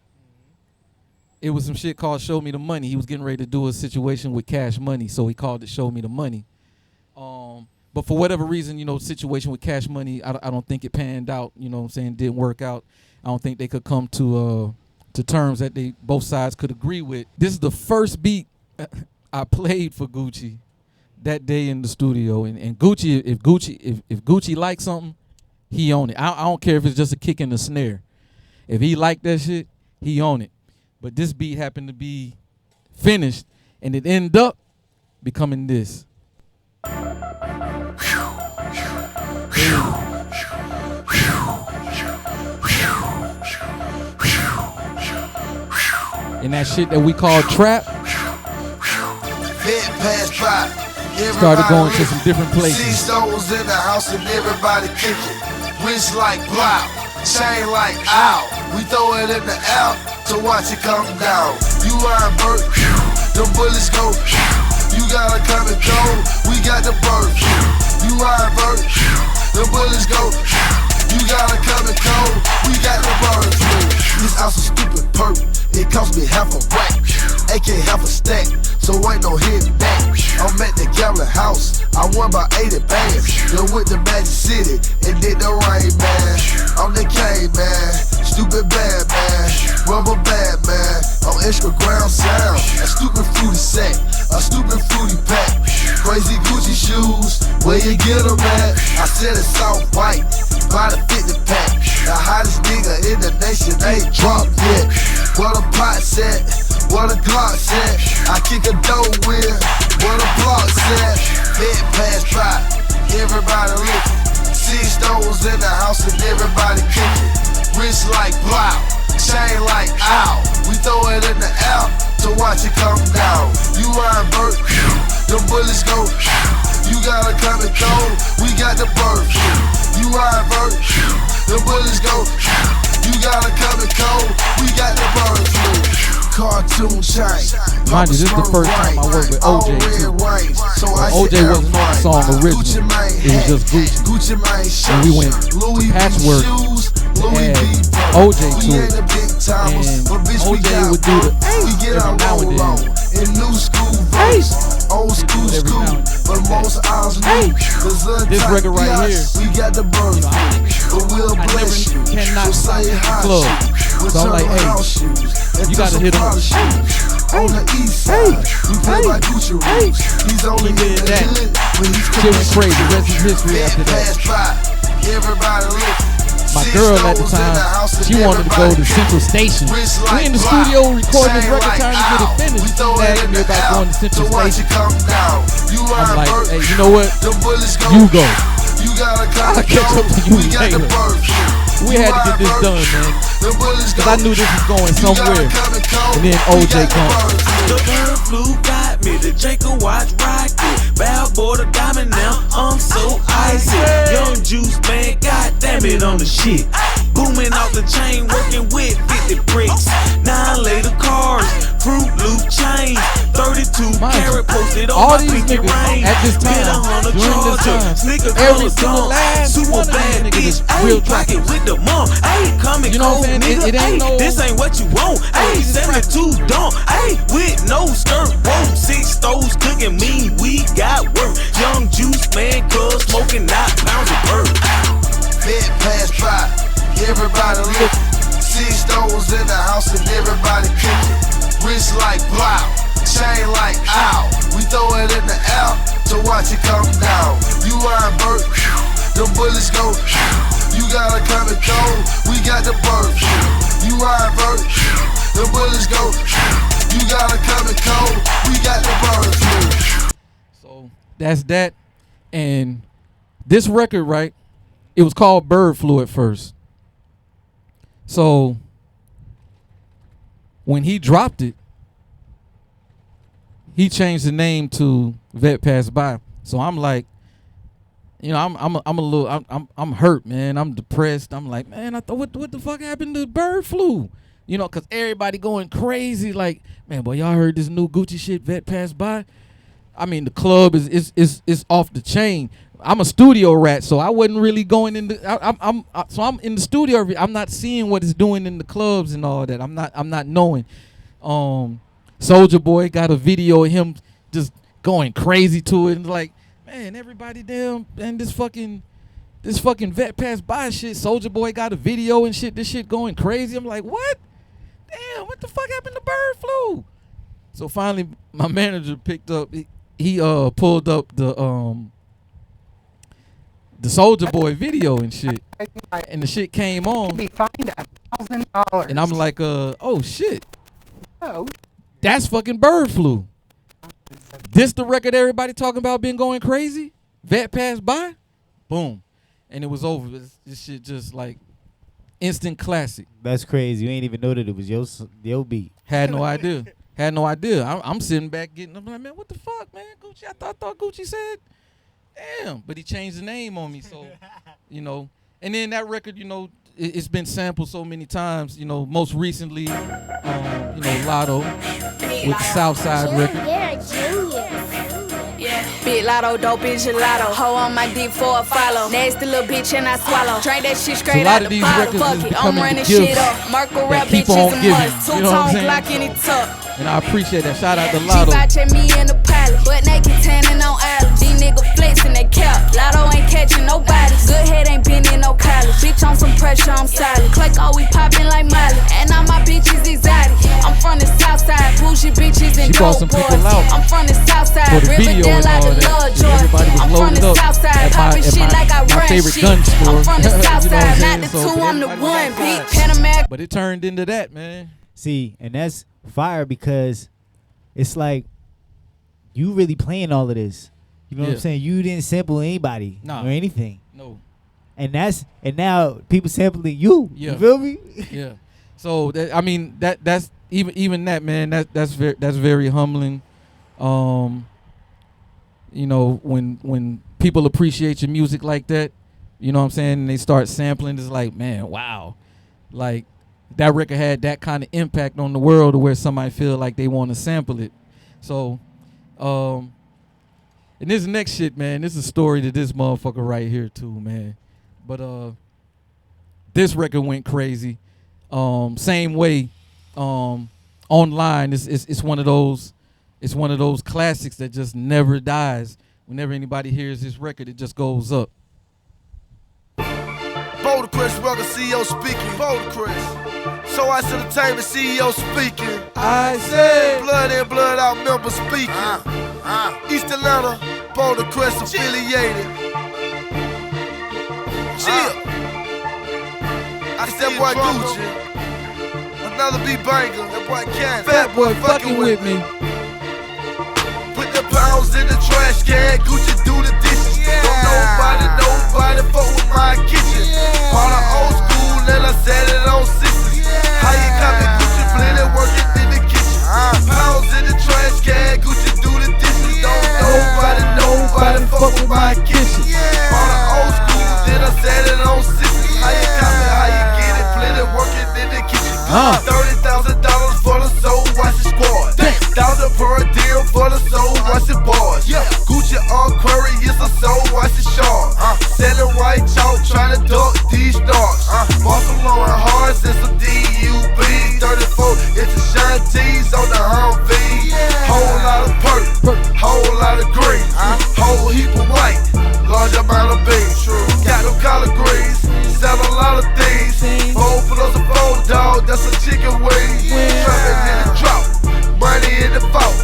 It was some shit called Show Me the Money. He was getting ready to do a situation with Cash Money, so he called it Show Me the Money. But for whatever reason, you know, situation with Cash Money, I don't think it panned out, you know what I'm saying, didn't work out. I don't think they could come to terms that they both sides could agree with. This is the first beat I played for Gucci that day in the studio. And Gucci, if Gucci likes something, he own it. I don't care if it's just a kick in the snare. If he liked that shit, he own it. But this beat happened to be finished, and it ended up becoming this. And that shit that we call trap started going to some different places. See stones in the house and everybody kicking. Wrist like blow, chain like ow. We throw it in the air to watch it come down. You are Bert, the bullets go. You gotta come and go. We got the bird. You are Bert, the bullets go. You gotta come and go. We got the bird. This house is stupid perk. It cost me half a rack, AK half a stack, so ain't no hitting back. I'm at the gambling house, I won by 80 bands. Then went to Magic City and did the rain, man. I'm the king, man. Stupid bad, man. Rubber bad, man. I'm extra ground sound. A stupid fruity sack, a stupid fruity pack. Crazy Gucci shoes, where you get them at? I said it's all white, by the 50 pack. The hottest nigga in the nation ain't dropped yet. What a pot set, what a Glock set. I kick a dough with, what a block set. Head pass by, everybody looking. 6 stones in the house and everybody kicking. Wrist like blow, chain like ow. We throw it in the air to watch it come down. You are Bert, them bullets go. You gotta come and go. We got the bird. You are Bert, them bullets go. You gotta come and go. We got the bird. Cartoon chain. Mind you, this is the first time I worked with OJ too. OJ wasn't on the song originally. It was just Gucci. And we went to Patchwork to add OJ to it. And OJ would do the every now and then. In new school verse, old school school, but most ours new. This record right here, we got the bird. But we'll bless you. Cannot So say hi. club. So I'm like, hey, you gotta hit him. On the east side, we play by Gucci rules. He's only in the hood when he's Shit was crazy. The rest is history after that. Everybody look. my girl at the time, she wanted to go to Central Station. We in the studio recording this record, trying to get it finished. She nagged me about going to Central Station. I'm like, hey, you know what? You go. I'll catch up to you later. We had to get this done, man. Because I knew this was going somewhere. And then OJ comes. The bird flu got me, the Jacob watch rocket. Bad boy, the diamond now, I'm so icy. Young Juice, man, goddamn it on the shit. Booming off the chain, working with 50 bricks. 9 later cars, Fruit Loop chain. 32 carat posted all on my these pinky niggas ring. at this time, during this time, every single last super one of these bad niggas bitch. is real Pocket trackers. with the mom. Ayy, coming You know what I'm saying? nigga. It ain't no. This ain't what you want. Ayy, 72 don't. Ayy, with no skirt. Whoa, 6 stoves cooking mean we got work. Young Juice, man, cuz smoking not pounds of bird. Vet pass by, everybody look. 6 stoves in the house and everybody cooking. Wrist like blow, chain like ow. We throw it in the air to watch it come down. You are bird, them bullets go. You gotta come and go, we got the bird. You are bird, the bullets go. You gotta come and go, we got the bird. So that's that. And this record, right, it was called Bird Flu at first. So when he dropped it, he changed the name to Vet Pass By. So I'm like, you know, I'm hurt, man. I'm depressed. I'm like, man, I thought what the fuck happened to Bird Flu? You know, cause everybody going crazy, like, man, boy, y'all heard this new Gucci shit, Vet Pass By? I mean, the club is off the chain. I'm a studio rat, so I wasn't really going in the. I'm in the studio. I'm not seeing what it's doing in the clubs and all that. I'm not knowing. Soulja Boy got a video of him just going crazy to it, and like, man, everybody damn, and this fucking Vet Pass By shit. Soulja Boy got a video and shit. This shit going crazy. I'm like, what? Damn, what the fuck happened to Bird Flu? So finally, my manager picked up. He pulled up the Soulja Boy video and shit, and the shit came on. Be fined $1,000. And I'm like, oh shit, that's fucking Bird Flu. This the record everybody talking about been going crazy? Vet Pass By? Boom. And it was over. This shit just like instant classic. That's crazy. You ain't even know that it was your beat. Had no idea. Had no idea. I'm sitting back I'm like, man, what the fuck, man? Gucci, I thought Gucci said, damn. But he changed the name on me, so, you know. And then that record, you know, it's been sampled so many times. You know, most recently, you know, Lotto with the Southside record. Big Lotto, dope is gelato. Hoe on my dick for a follow. Nasty little bitch and I swallow. Drink that shit straight out the bottle. Fuck it, I'm running shit up. Marco rap bitches and must. Two-tone Glock in it tuck. And I appreciate that. Shout out to Lotto. Check me in the pilot, but naked tanning on island. These niggas flexing they cap. Lotto ain't catching nobody. Good head ain't been in no college. Bitch on some pressure, I'm silent. Click all we popping like Miley. And all my bitches exotic. I'm from the south side, bougie bitches and dope boys. I'm from the south side, Riverdale out of Love Joy. I'm from the south side, popping shit like I run shit. I'm from the south side, not the two, I'm the one. Big Panamera. But it turned into that, man. See, and that's fire because it's like you really playing all of this. You know what I'm saying? You didn't sample anybody or anything. No. And now people sampling you. Yeah. You feel me? Yeah. So that, I mean that's even that, man. That's very humbling. You know, when people appreciate your music like that, you know what I'm saying, and they start sampling, it's like, man, wow. Like that record had that kind of impact on the world to where somebody feel like they want to sample it. So, and this next shit, man, this is a story to this motherfucker right here too, man. But this record went crazy. Same way, online, it's one of those classics that just never dies. Whenever anybody hears this record, it just goes up. Boulder Crest Rocko CEO speaking. Boulder Crest. So I to the table, CEO speaking. I say Blood in, blood out, member speaking. East Atlanta, Boulder Crest affiliated. Chill. It's that boy Gucci. Another B banger. That boy Ken. Fatboi fucking with me. Put the pounds in the trash can. Gucci do the dishes. Don't nobody fuck with my kitchen. Bought an old school and I set it on 60s. How you copy Gucci blended working in the kitchen? Pounds in the trash can. Gucci do the dishes. Don't nobody fuck with my kitchen. Bought an old school then I set it on 60s. How you copy? How you get it? Blended working in the kitchen. $30,000 for the soul washing squad. $1,000 per deal for the soul washing bars. Gucci Aquarius, a soul washing shark. Selling white chalk, trying to duck these stars. Barcelona hearts and some DUB. 34 inch shanties on the Humvee. Whole lot of purple, whole lot of green, whole heap of white, large amount of beans. Got them collard greens, sell a lot of things. 4 plus a 4 dog, that's a chicken wing. Trapping in the drop, money in the vault.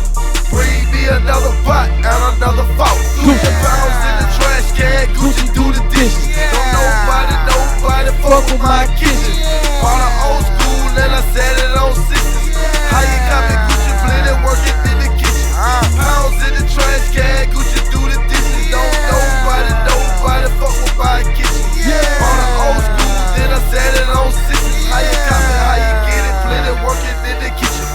Bring me another pot and another vault. Gucci pounds in the trash can, Gucci do the dishes. Don't nobody fuck with my kitchen. Bought an old school and I set it on 60s. How you copy Gucci blended working in the kitchen? Pounds in the trash can, Gucci do the dishes. Don't nobody fuck with my kitchen. Bought an old school then I set it on 60s. How you copy? How you get it? Blended working in the kitchen.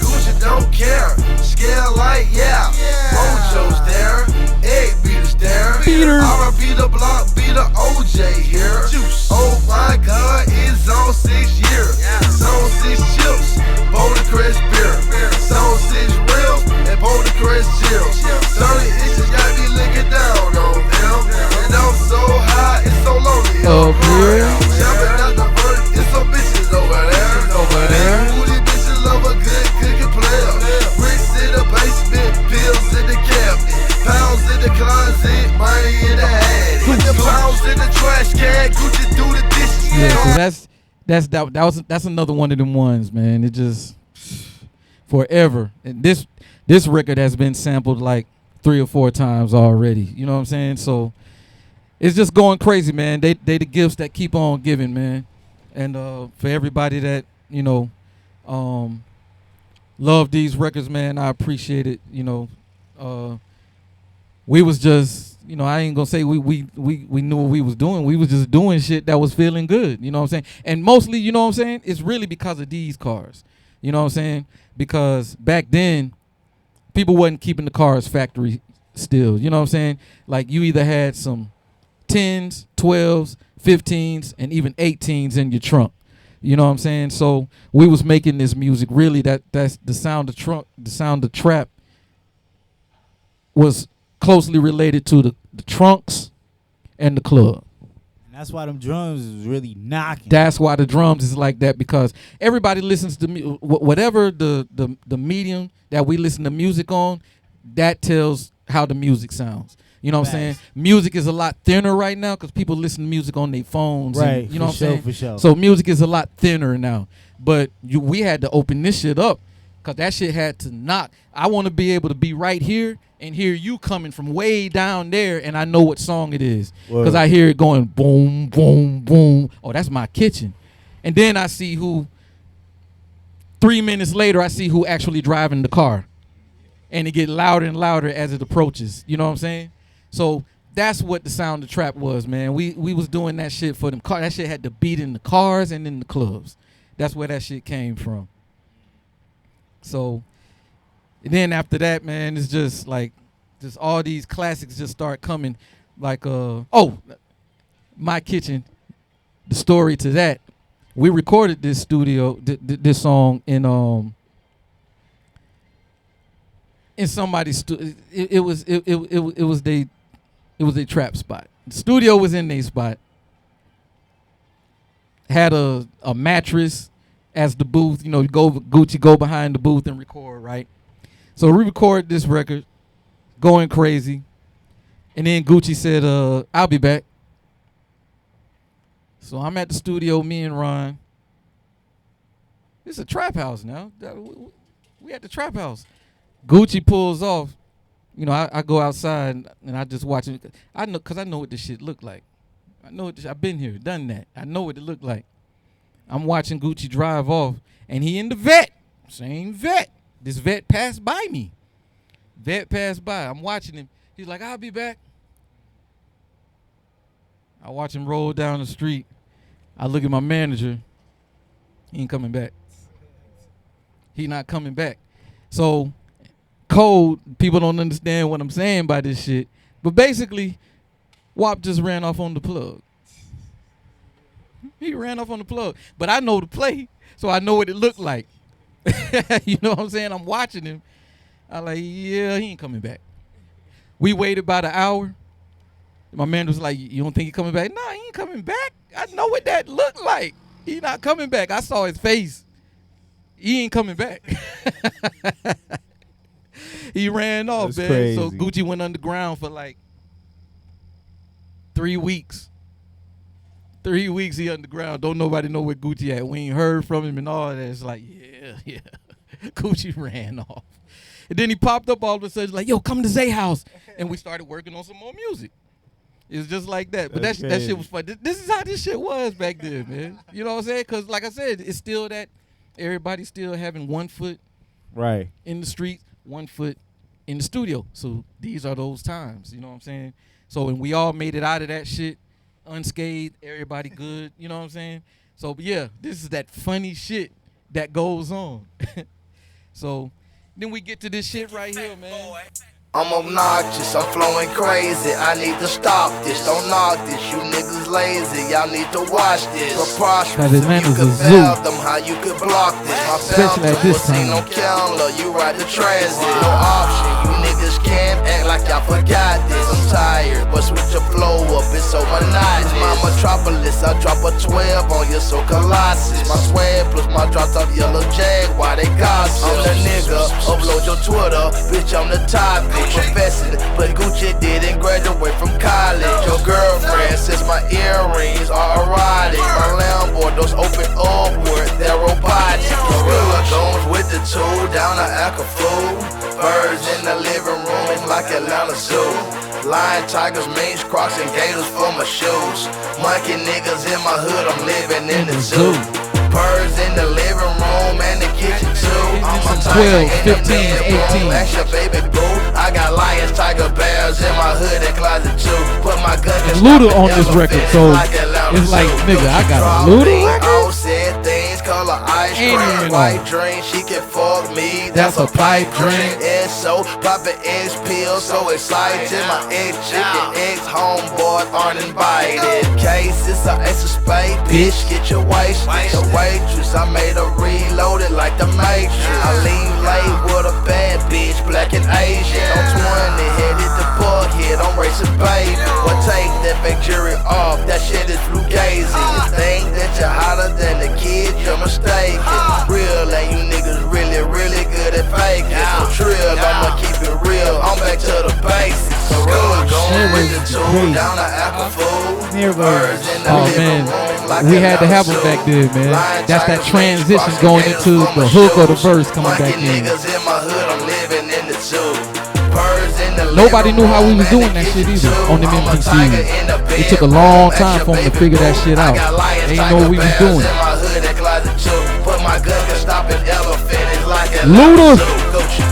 Gucci don't care. Scale light, yeah. Mojo's there. Egg beaters there. R.I.P. the block, be the OJ here. Oh my God, it's on 6 years. It's on 6 chips, Boulder Crest beer. It's on 6 reels and Boulder Crest chills. 30 inches got me looking down on them. And I'm so high, it's so lonely up here. Jumping out the vert, it's some bitches over there. Booty bitches love a good cooking player. Bricks in the basement, pills in the cabinet, pounds in the closet, money in the attic. Put the pounds in the trash can, Gucci do the dishes. Yeah, so that's another one of them ones, man. It just forever. And this record has been sampled like 3 or 4 times already. You know what I'm saying? So it's just going crazy, man. They the gifts that keep on giving, man. And for everybody that love these records, man, I appreciate it. We was just, I ain't gonna say we knew what we was doing. We was just doing shit that was feeling good. You know what I'm saying? And mostly, you know what I'm saying, it's really because of these cars. You know what I'm saying? Because back then, people wasn't keeping the cars factory still. You know what I'm saying? Like you either had some 10s, 12s, 15s, and even 18s in your trunk. You know what I'm saying? So we was making this music. Really, that's the sound of trap was closely related to the trunks and the club. And that's why them drums is really knocking. That's why the drums is like that, because everybody listens to whatever the medium that we listen to music on, that tells how the music sounds. You know what I'm saying? Music is a lot thinner right now because people listen to music on their phones. Right, and, you know what I'm saying? For sure. So music is a lot thinner now. But we had to open this shit up because that shit had to knock. I want to be able to be right here and hear you coming from way down there, and I know what song it is because I hear it going boom, boom, boom. Oh, that's my kitchen. And then I see who, 3 minutes later, I see who actually driving the car. And it get louder and louder as it approaches. You know what I'm saying? So that's what the sound of trap was, man. We was doing that shit for them cars. That shit had to beat in the cars and in the clubs. That's where that shit came from. So and then after that, man, it's just like all these classics just start coming. Like My Kitchen, the story to that. We recorded this this song in somebody's studio. It was a trap spot. The studio was in their spot. Had a mattress as the booth. Gucci go behind the booth and record, right? So we recorded this record, going crazy. And then Gucci said, I'll be back. So I'm at the studio, me and Ron. It's a trap house now. We at the trap house. Gucci pulls off. I go outside and I just watch it. I know, because I know what this shit look like. I've been here, done that. I know what it looked like. I'm watching Gucci drive off, and he in the vet. Same vet. This vet passed by me. Vet passed by. I'm watching him. He's like, I'll be back. I watch him roll down the street. I look at my manager. He ain't coming back. He not coming back. So, code, people don't understand what I'm saying by this shit. But basically, WAP just ran off on the plug. He ran off on the plug. But I know the play, so I know what it looked like. You know what I'm saying? I'm watching him. I'm like, yeah, he ain't coming back. We waited about an hour. My man was like, you don't think he coming back? Nah, he ain't coming back. I know what that looked like. He not coming back. I saw his face. He ain't coming back. He ran off, That's man. crazy. So Gucci went underground for like 3 weeks. 3 weeks he underground. Don't nobody know where Gucci at. We ain't heard from him and all that. It's like, yeah. Gucci ran off. And then he popped up all of a sudden like, yo, come to Zay house. And we started working on some more music. It's just like that. But that shit was fun. This is how this shit was back then, man. You know what I'm saying? Because like I said, it's still that everybody's still having 1 foot Right. in the street, 1 foot in the studio. So these are those times, you know what I'm saying? So when we all made it out of that shit unscathed, everybody good, you know what I'm saying? So but yeah, this is that funny shit that goes on. So then we get to this shit right here, man. I'm obnoxious, I'm flowing crazy. I need to stop this, don't knock this. You niggas lazy, y'all need to watch this. Preposterous, if you could fathom how you could block this. My Especially at this ain't no counter, you ride the transit. No option, you niggas can't act like y'all forgot this. I'm tired, but switch your flow up, it's so monotonous. My metropolis, I drop a 12 on you, so colossus. My swag plus my drops off yellow jag, why they gossip? I'm the nigga, upload your Twitter, bitch, I'm the topic. Professing, but Gucci didn't graduate from college. Your girlfriend says my earrings are erotic. My Lambo, those open upward, they're robotic. Gorilla goes with the tool down to Acapulco. Birds in the living room, it's like Atlanta Zoo. Lion, tigers, mange, crocs, and gators for my shoes. Monkey niggas in my hood, I'm living in the zoo. Birds in the living room and the kitchen too. I'm 12, 15, 18. Extra baby boo. I got lions, tiger, bears in my hood and closet too. Put my gun And Luda on this record, so it's like, nigga, I got a Luda record? Said things, color ice Ain't cream, even white on. drink. She can fuck me, That's a pipe dream. And so, poppin' X pills, so excited. My ex chicken, ex homeboys aren't invited. Case, it's a ace of spade, bitch, get your waist. The waitress, I made her reload it like the Matrix. I leave late with a bad bitch, black and Asian. I'm 20, headed to Buckhead, I'm racing baby. But take that fake jury off, that shit is fugazi. You think that you're hotter than the kids, you're mistaken. Real, and you niggas really, really good at faking. So trill, I'ma keep it real, I'm back to the basics. So real, going with the tool down to Acapulco. Birds in the Oh living man, room like we had to have them Atlanta back Zoo. there, man. That's that transition going into the hook or the verse coming back in. Nobody knew how we was doing that shit either on them MPCs. It took a long time for them to figure that shit out. They didn't know what we was doing. Luda.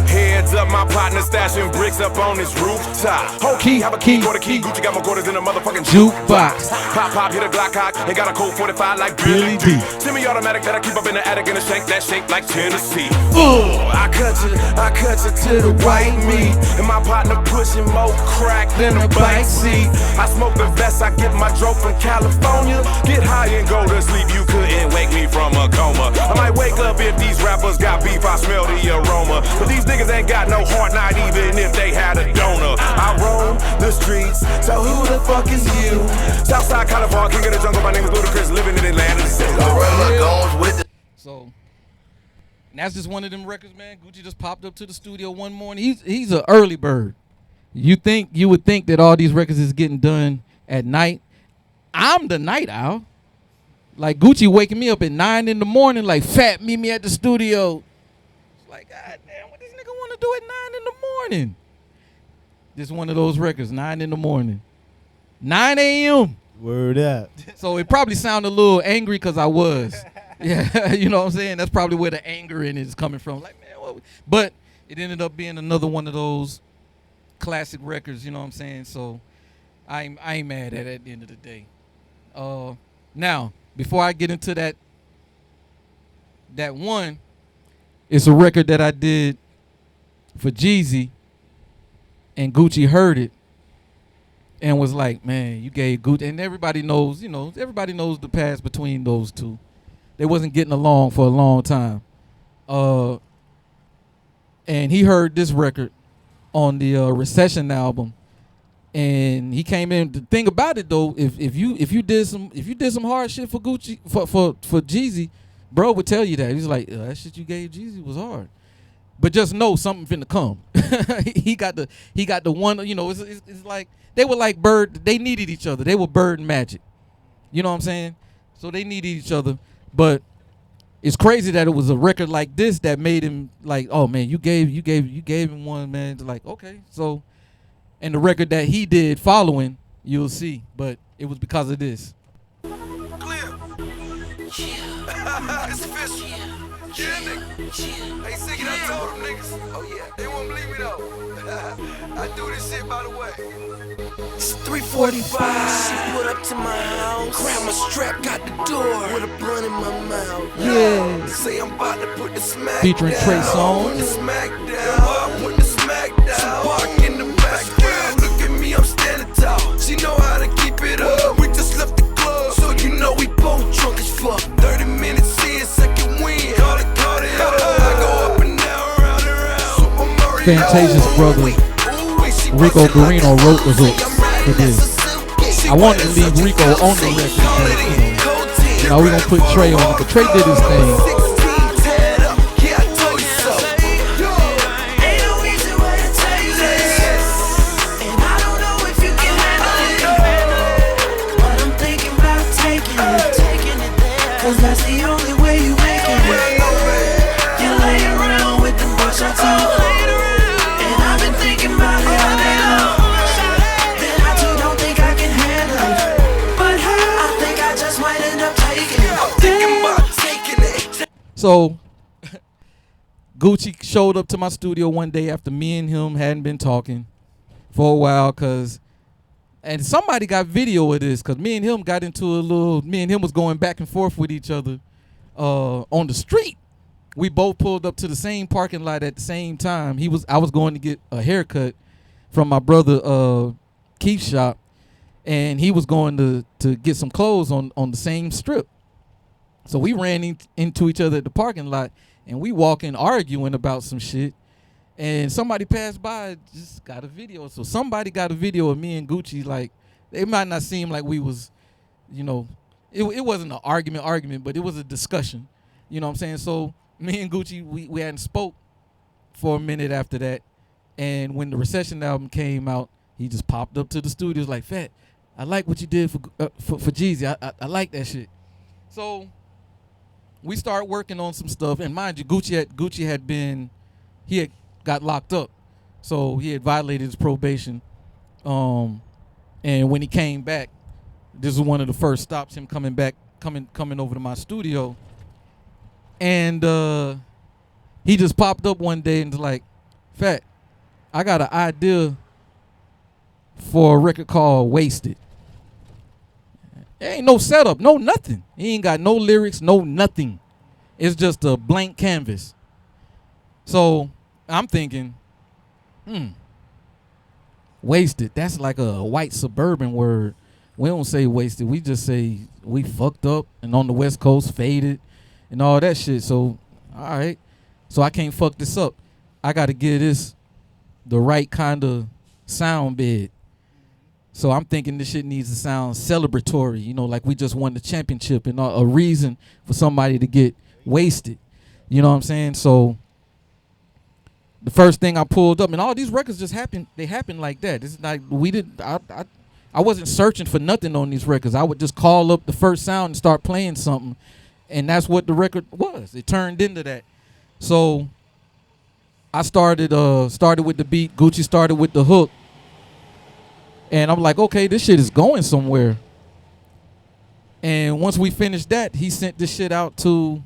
Heads up, my partner stashing bricks up on his rooftop. Whole key, have a key, got a key. Gucci got more quarters than a motherfucking Jukebox. Pop, hit a Glock cock. Ain't got a cold 45 like Billy D. Semi-automatic that I keep up in the attic in a shank that shake like Tennessee. I cut you to the white meat. And my partner pushing more crack than a bike seat. I smoke the best, I get my dope from California. Get high and go to sleep, you couldn't wake me from a coma. I might wake up if these rappers got beef, I smell the aroma. But these niggas ain't got no heart, not even if they had a donor. I roam the streets, so who the fuck is you? Southside California, king of the jungle, my name is Ludacris, living in Atlanta. So that's just one of them records, man. Gucci just popped up to the studio one morning. He's an early bird. You would think that all these records is getting done at night. I'm the night owl. Like Gucci waking me up at 9 in the morning, like Fat, meet me at the studio. It's like, God damn, what this nigga want to do at 9 in the morning? This one of those records, 9 in the morning. 9 a.m. Word up. So it probably sounded a little angry because I was. Yeah, you know what I'm saying? That's probably where the anger in it is coming from. Like, man, what? But it ended up being another one of those classic records, you know what I'm saying? So I ain't mad at the end of the day. Now, before I get into that one, it's a record that I did for Jeezy, and Gucci heard it and was like, man, you gave Gucci, and everybody knows, everybody knows the past between those two. They wasn't getting along for a long time. And he heard this record on the Recession album, and he came in. The thing about it though, if you did some hard shit for Gucci for Jeezy, bro would tell you that. He's like, that shit you gave Jeezy was hard. But just know something finna come. he got the one, it's like they were like bird, they needed each other. They were bird and magic. You know what I'm saying? So they needed each other. But it's crazy that it was a record like this that made him like, oh man, you gave him one, man. Like, okay. So, and the record that he did following, you'll see. But it was because of this. Clear. It's official. Yeah, nigga. Hey, sing it, I told them niggas. Oh, yeah. They won't believe me, though. I do this shit, by the way. It's 3:45. She put up to my house. Grab my strap, got the door with a blunt in my mouth. Yeah. Say I'm about to put the smack featuring down. Trey Songz. Put the smack down. Put the smack down. Some bark in the background. Look at me, I'm standing tall. She know how to keep it up. We just left the club, so you know we both drunk as fuck. 30 minutes in, second win. Call it. I go up and down, round and round. Super Mario. Fantasia's brother Rico Guarino wrote the hook for this. I wanted to leave Rico on the record, but we gonna put Trey on it. But Trey did his thing. Cause that's the only way you make it. You lay around with the bush I talk. And I've been thinking about it all day long. Then I too don't think I can handle it. But I think I just might end up taking it. I'm thinking about taking it. So Gucci showed up to my studio one day after me and him hadn't been talking for a while, and somebody got video of this, because me and him got into me and him was going back and forth with each other on the street. We both pulled up to the same parking lot at the same time. I was going to get a haircut from my brother Keith's shop, and he was going to get some clothes on the same strip. So we ran into each other at the parking lot, and we walking arguing about some shit. And somebody passed by, just got a video. So somebody got a video of me and Gucci. Like, it might not seem like we was, it wasn't an argument, but it was a discussion. You know what I'm saying? So me and Gucci, we hadn't spoke for a minute after that. And when the Recession album came out, he just popped up to the studio. Was like, Fat, I like what you did for Jeezy. I like that shit. So we started working on some stuff. And mind you, Gucci had got locked up, so he had violated his probation. And when he came back, this was one of the first stops, him coming over to my studio. And he just popped up one day and was like, Fat, I got an idea for a record called Wasted. There ain't no setup, no nothing. He ain't got no lyrics, no nothing. It's just a blank canvas. So I'm thinking, wasted. That's like a white suburban word. We don't say wasted. We just say we fucked up and on the West Coast faded and all that shit. So, all right. So I can't fuck this up. I got to give this the right kind of sound bed. So I'm thinking this shit needs to sound celebratory, like we just won the championship and a reason for somebody to get wasted. You know what I'm saying? So the first thing I pulled up, and all these records just happened. They happened like that. It's like I wasn't searching for nothing on these records. I would just call up the first sound and start playing something, and that's what the record was. It turned into that. So I started with the beat. Gucci started with the hook, and I'm like, okay, this shit is going somewhere. And once we finished that, he sent this shit out to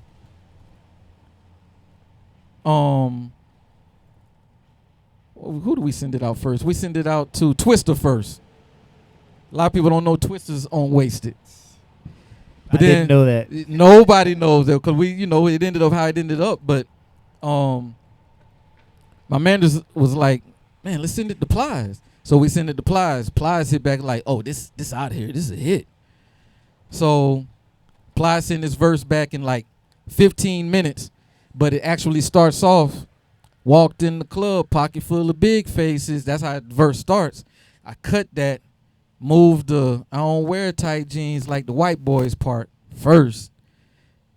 who do we send it out first? We send it out to Twister first. A lot of people don't know Twister's on Wasted. But I didn't know that. Nobody knows that because it ended up how it ended up. But my man was like, man, let's send it to Plies. So we send it to Plies. Plies hit back like, oh, this out here, this is a hit. So Plies sent this verse back in like 15 minutes, but it actually starts off, walked in the club, pocket full of big faces. That's how the verse starts. I cut that, moved the I don't wear tight jeans like the white boys part first,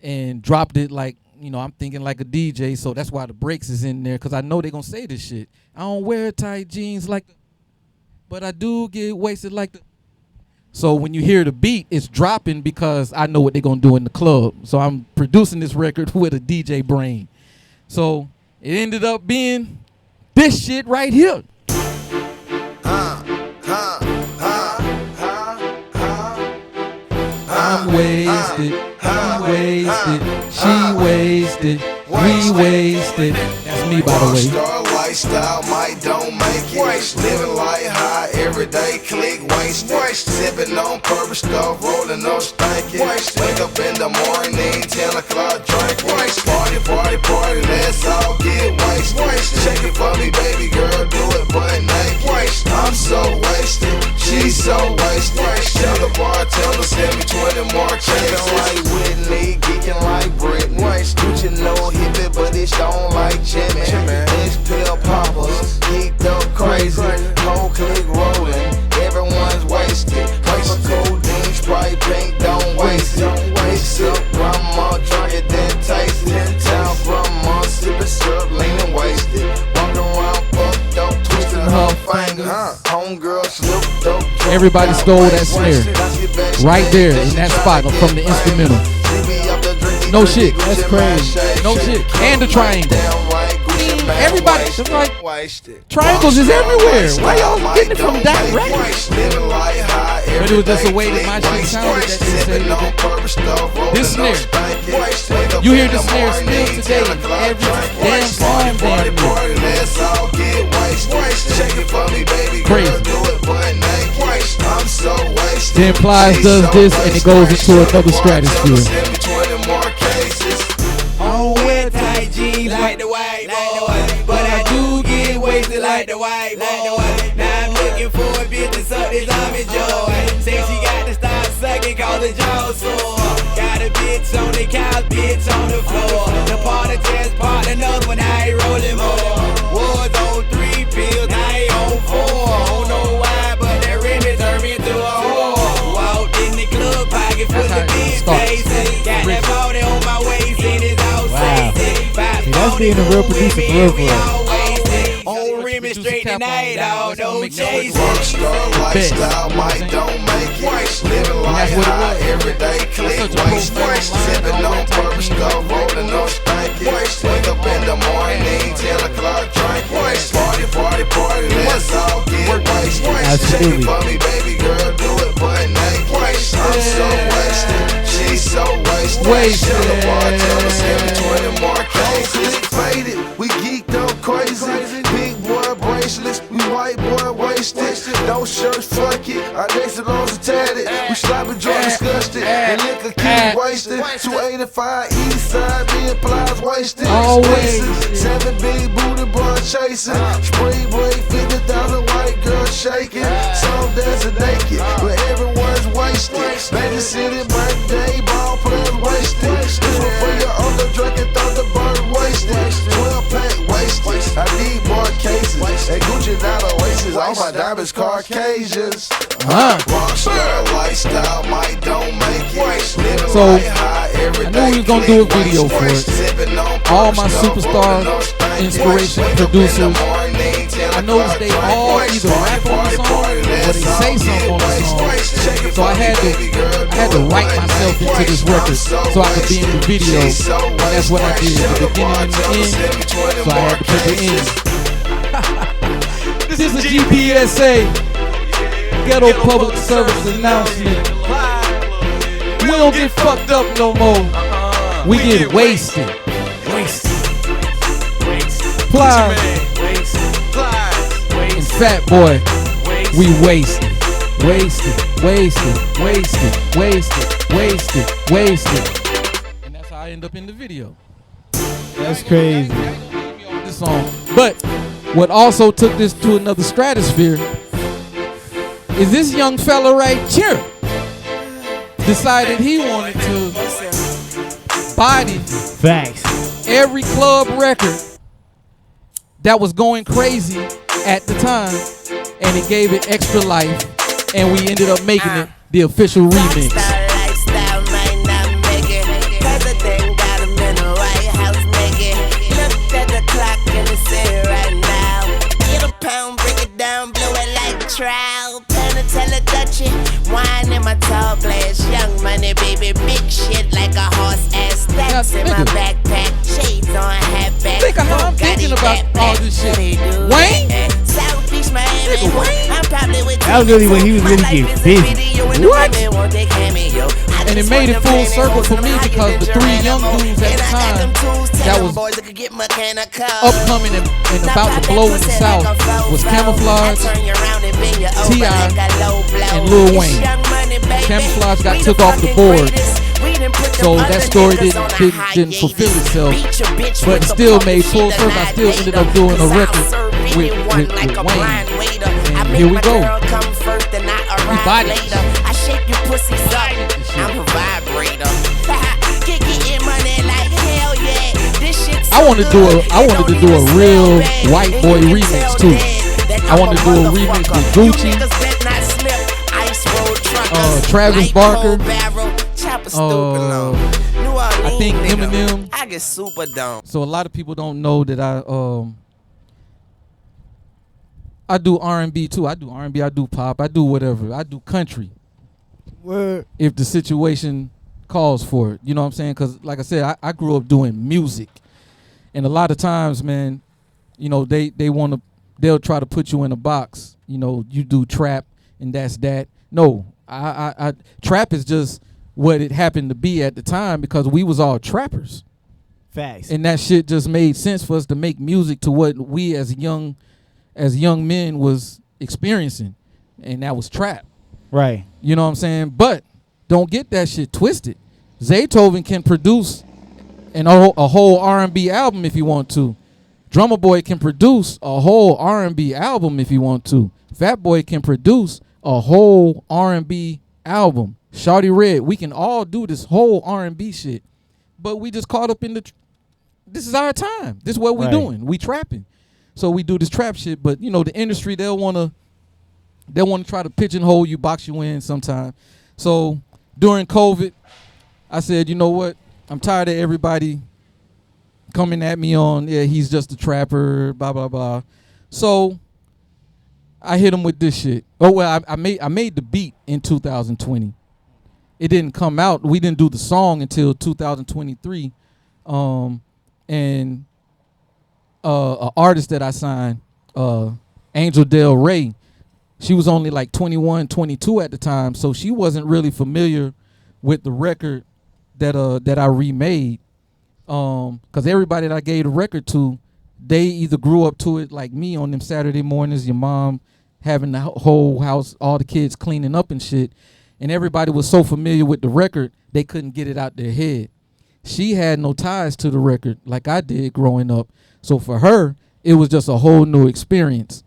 and dropped it like, I'm thinking like a DJ, so that's why the breaks is in there, because I know they're going to say this shit. I don't wear tight jeans like but I do get wasted like the. So when you hear the beat, it's dropping because I know what they're going to do in the club. So I'm producing this record with a DJ brain. So it ended up being this shit right here. I'm wasted, he wasted, she wasted, we wasted. That's me, by the way. Star lifestyle, might don't make it. Living like high, everyday click, wasted. Sipping on purple stuff, rolling on stankin'. Wake up in the morning, 10 o'clock drink. Party, party, party, let's all get wasted. Shake it for me, baby girl, do it butt naked. I'm so wasted, she's so wasted. Tell the bartender, send me 20 more cases. Like Whitney, geeking like Britney. You know hippie, but it's don't like Jimmy. It's pill poppers, geeked up crazy. Whole click rolling, everyone's wasted. Paper codeine, Sprite, pink, don't waste it. Mix up, grandma, drunk it, then taste it. Town grandma, sipping syrup, leaning wasted. Walking around, fucked up, twisting her fingers. Homegirl slipped up. Everybody stole that snare right there in that spot from the instrumental. No shit. That's crazy. No shit. And the triangle. Everybody, it's like, triangles is everywhere. Why y'all getting it from that record? But it was just a way that my shit sounded that they said this snare. You hear the snare still today in every damn song damn near. Crazy. Then Plies does this and it goes into another stratosphere. I don't wear tight jeans like the white boy, but I do get wasted like the white boy. Now I'm looking for a bitch to suck this army joy. Say she got to start sucking cause the jaw sore. Got a bitch on the couch, bitch on the floor. The party test part, another one, I ain't rolling more. Was on 3 pills, now I ain't on 4. I don't know why, but that Remy turned me into a whore. Walked in the club, pocket full of big faces. Got that booty on my waist and it's all safety. That's being a real producer for real, for real. On Remy straight tonight, all no chasing. Rockstar lifestyle, might don't make it. Living like high, everyday click, waste. Sipping on purple stuff, rolling on stankin'. Wake up in the morning, 10 o'clock drink. Party, party, party, let's all get wasted. Shake it for me, baby girl, do it butt naked. I'm so wasted, she's so wasted. Tell the bartender, send me 20 more cases. Faded, we geeked up crazy. Big boy bracelets, we white boy wasted. No shirts, fuck it. Our next lungs are tatted. We sloppy drunk, disgusted, and liquor keep wasted. 285 east side, being Plies wasted. Spaces, 7 big booty boy chasing. Spray break, 50,000 white girls shaking. Some dancing naked, but everyone's wasted. Baby City birthday, ball players wasted. This one for your older drunk and thought the bird wasted. 12 pack wasted. I need more cases. And Gucci down Oasis, all my diamonds Caucasians. Rockstar lifestyle, might don't make it. So I knew we was gonna do a video for it. All my superstar inspiration producers, I noticed they all either rap on the song or they say something on the song. So I had to write myself into this record so I could be in the video. And that's what I did, the beginning and the end. So I had to put the end. This is a GPSA Ghetto Public Service Announcement. don't get fucked up no more. We get wasted. Plies and Fatboi, we wasted. And that's how I end up in the video. That's crazy. This song. But what also took this to another stratosphere is this young fella right here decided he wanted to body Facts. every club record that was going crazy at the time, and it gave it extra life, and we ended up making it the official remix. Wine in my tall glass, young money, baby, big shit like a horse ass. Stacks in my backpack, shades on, hat back. Think of how I'm thinking about all this shit. Wayne? South Beach, Miami. I'm probably with That was really when he was really getting busy. What? And it made it full circle for me because the three young dudes at the time that was upcoming and about to blow in the South was Camouflage, T.I., and Lil Wayne. Camouflage got took off the board, so that story didn't fulfill itself, but it still made full circle. I still ended up doing a record with Wayne, and here we go. We bodied it. I wanted to do a real white boy remix too. I wanted to do a remix with Gucci, Travis Barker, I think Eminem. I get super dumb. So a lot of people don't know that I do R&B too. I do R&B, I do pop, I do whatever. I do country. Word. If the situation calls for it. You know what I'm saying? Because like I said, I grew up doing music. And a lot of times, man, you know, they'll try to put you in a box. You know, you do trap and that's that. No, I trap is just what it happened to be at the time because we was all trappers. Facts. And that shit just made sense for us to make music to what we as young men was experiencing. And that was trap. Right. You know what I'm saying? But don't get that shit twisted. Zaytoven can produce a whole R&B album if you want to. Drummer Boy can produce a whole R&B album if you want to. Fatboi can produce a whole R&B album. Shawty Red, we can all do this whole R&B shit. But we just caught up in this is our time. This is what we doing. We trapping. So we do this trap shit. But, you know, the industry, they'll want to try to pigeonhole you, box you in sometime. So during COVID, I said, you know what? I'm tired of everybody coming at me on, yeah, he's just a trapper, blah, blah, blah. So I hit him with this shit. Oh, well, I made the beat in 2020. It didn't come out. We didn't do the song until 2023. And an artist that I signed, Angel Del Rey, she was only like 21, 22 at the time, so she wasn't really familiar with the record that I remade. Because everybody that I gave the record to, they either grew up to it like me on them Saturday mornings, your mom having the whole house, all the kids cleaning up and shit, and everybody was so familiar with the record, they couldn't get it out their head. She had no ties to the record like I did growing up. So for her, it was just a whole new experience.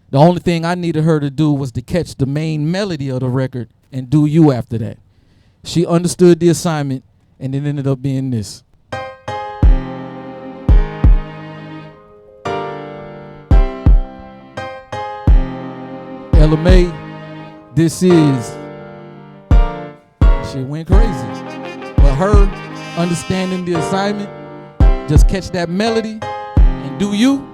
The only thing I needed her to do was to catch the main melody of the record and do you after that. She understood the assignment, and it ended up being this. LMA, this is, shit went crazy. But her understanding the assignment, just catch that melody and do you,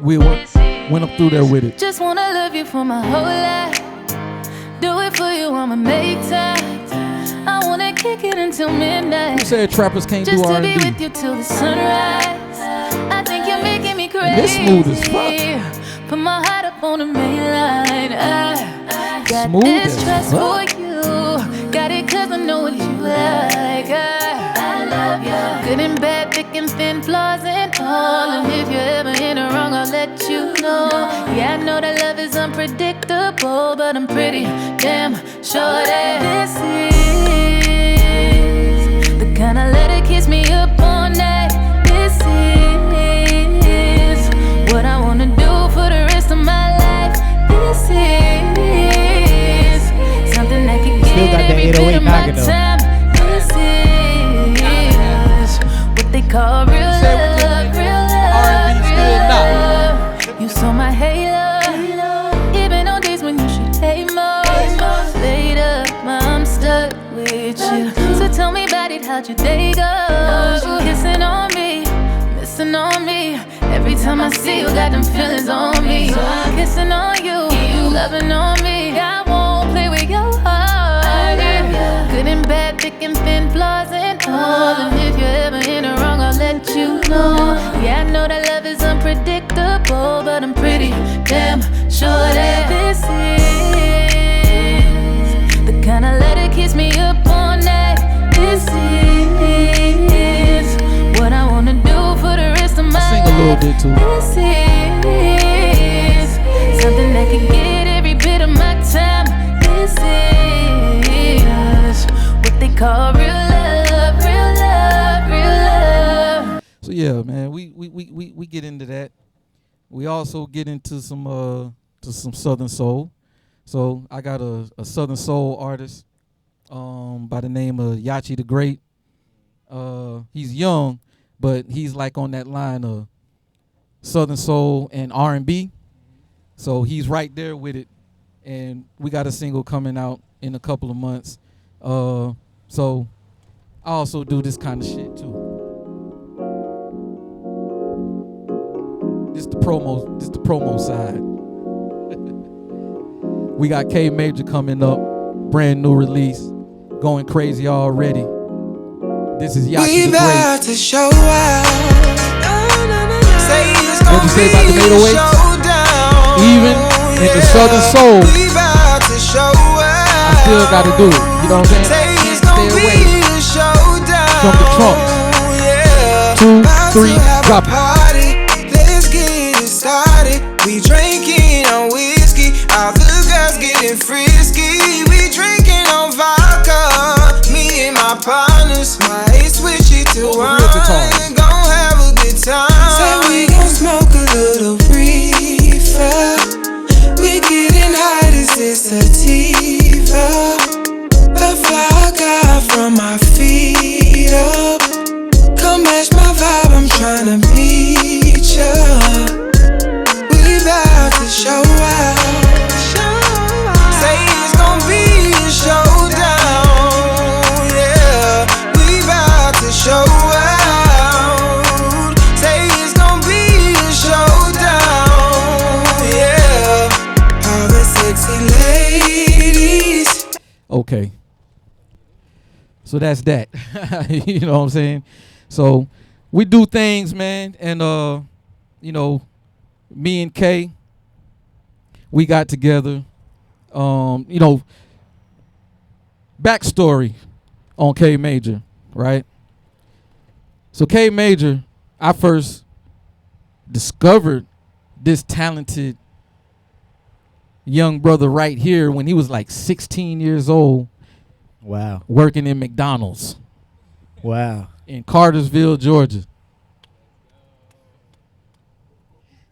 we went up through there with it. Just wanna love you for my whole life. Do it for you, I'ma make time. I wanna kick it until midnight. Who said trappers can't do R&B? Just to be with you till the sunrise. I think you're making me crazy. This smooth as fuck. Put my heart up on the main line. I got Smooth this as trust fuck. for you. Got it like her. I love you. Good and bad, thick and thin, flaws and all. And if you're ever in the wrong, I'll let you know. Yeah, I know that love is unpredictable, but I'm pretty damn sure that this is the kind of letter kiss me up all night. This is what I wanna do for the rest of my life. This is something that can Still got get that every 808 bit of my knocking though. time. This is what they call real love, real love, real love. You saw my halo, even on days when you should hate most. Later, I'm stuck with you. So tell me about it, how'd your day go? Kissing on me, missing on me. Every time I see you, got them feelings on me. So I'm kissing on you, loving on me. I won't play with your heart. Good and bad, thick and thin, flaws and all. And if you're ever in the wrong, I'll let you know. Yeah, I know that love is unpredictable, but I'm pretty damn sure that this is the kind of letter kiss me up all night. This is what I wanna do for the rest of my life. Sing a little bit too. This is something that can get every bit of my time. This is what they call real love, real love, real love. So yeah, man, we get into that. We also get into some Southern soul. So I got a Southern soul artist by the name of Yachi the Great. He's young, but he's like on that line of Southern soul and R&B. So he's right there with it. And we got a single coming out in a couple of months. So I also do this kind of shit too. This the promo side. We got K Major coming up, brand new release, going crazy already. This is Yachi the Great. About to show out. What you say about the 808s? Even in the Southern soul, I still gotta do it. You know what I'm saying? Can't stay away from the trunks. 2, 3, drop it. Let's get it started. We drinking on whiskey, all the girls getting frisky. We drinking on vodka, me and my partners might switch it to wine. Gon' have a good time. So we gon' smoke a little reefer. We getting high, this is sativa. A vodka from my feet up. Come match my vibe, I'm tryna meet ya. We bout to show out. Say it's gon' be a showdown, yeah. We bout to show out. Say it's gon' be a showdown, yeah. All the sexy ladies. Okay. So that's that. You know what I'm saying? So we do things, man, and you know, me and Kay, we got together. You know, backstory on K Major, right? So K Major, I first discovered this talented young brother right here when he was like 16 years old. Wow. Working in McDonald's. Wow. In Cartersville, Georgia.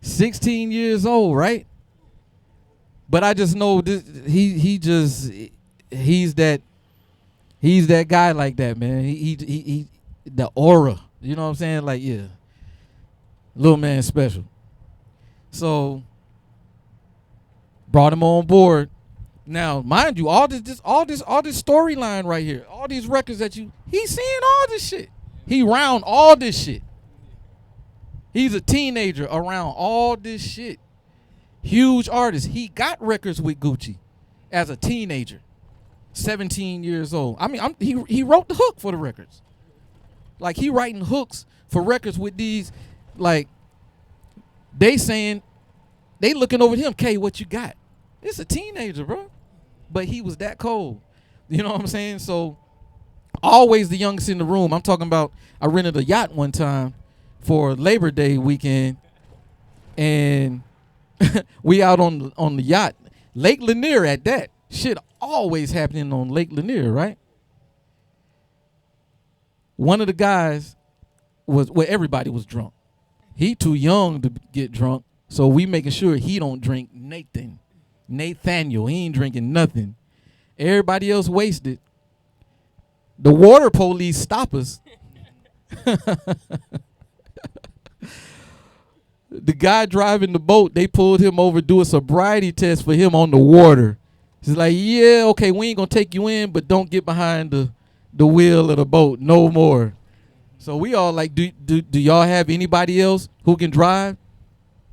16 years old, right? But I just know this, he's that guy like that, man. He the aura. You know what I'm saying? Like, yeah. Little man special. So brought him on board. Now, mind you, all this storyline right here, all these records that he's seeing all this shit. He around all this shit. He's a teenager around all this shit. Huge artist. He got records with Gucci as a teenager, 17 years old. I mean, he wrote the hook for the records. Like, he writing hooks for records with these, like, they saying, they looking over him, K, what you got? It's a teenager, bro. But he was that cold. You know what I'm saying? So always the youngest in the room. I'm talking about I rented a yacht one time for Labor Day weekend, and we out on the yacht, Lake Lanier at that. Shit always happening on Lake Lanier, right? One of the guys everybody was drunk. He too young to get drunk, so we making sure he don't drink Nathaniel. He ain't drinking nothing. Everybody else wasted. The water police stop us. The guy driving the boat, they pulled him over, do a sobriety test for him on the water. He's like, yeah, okay, we ain't gonna take you in, but don't get behind the wheel of the boat no more. So we all like, do y'all have anybody else who can drive?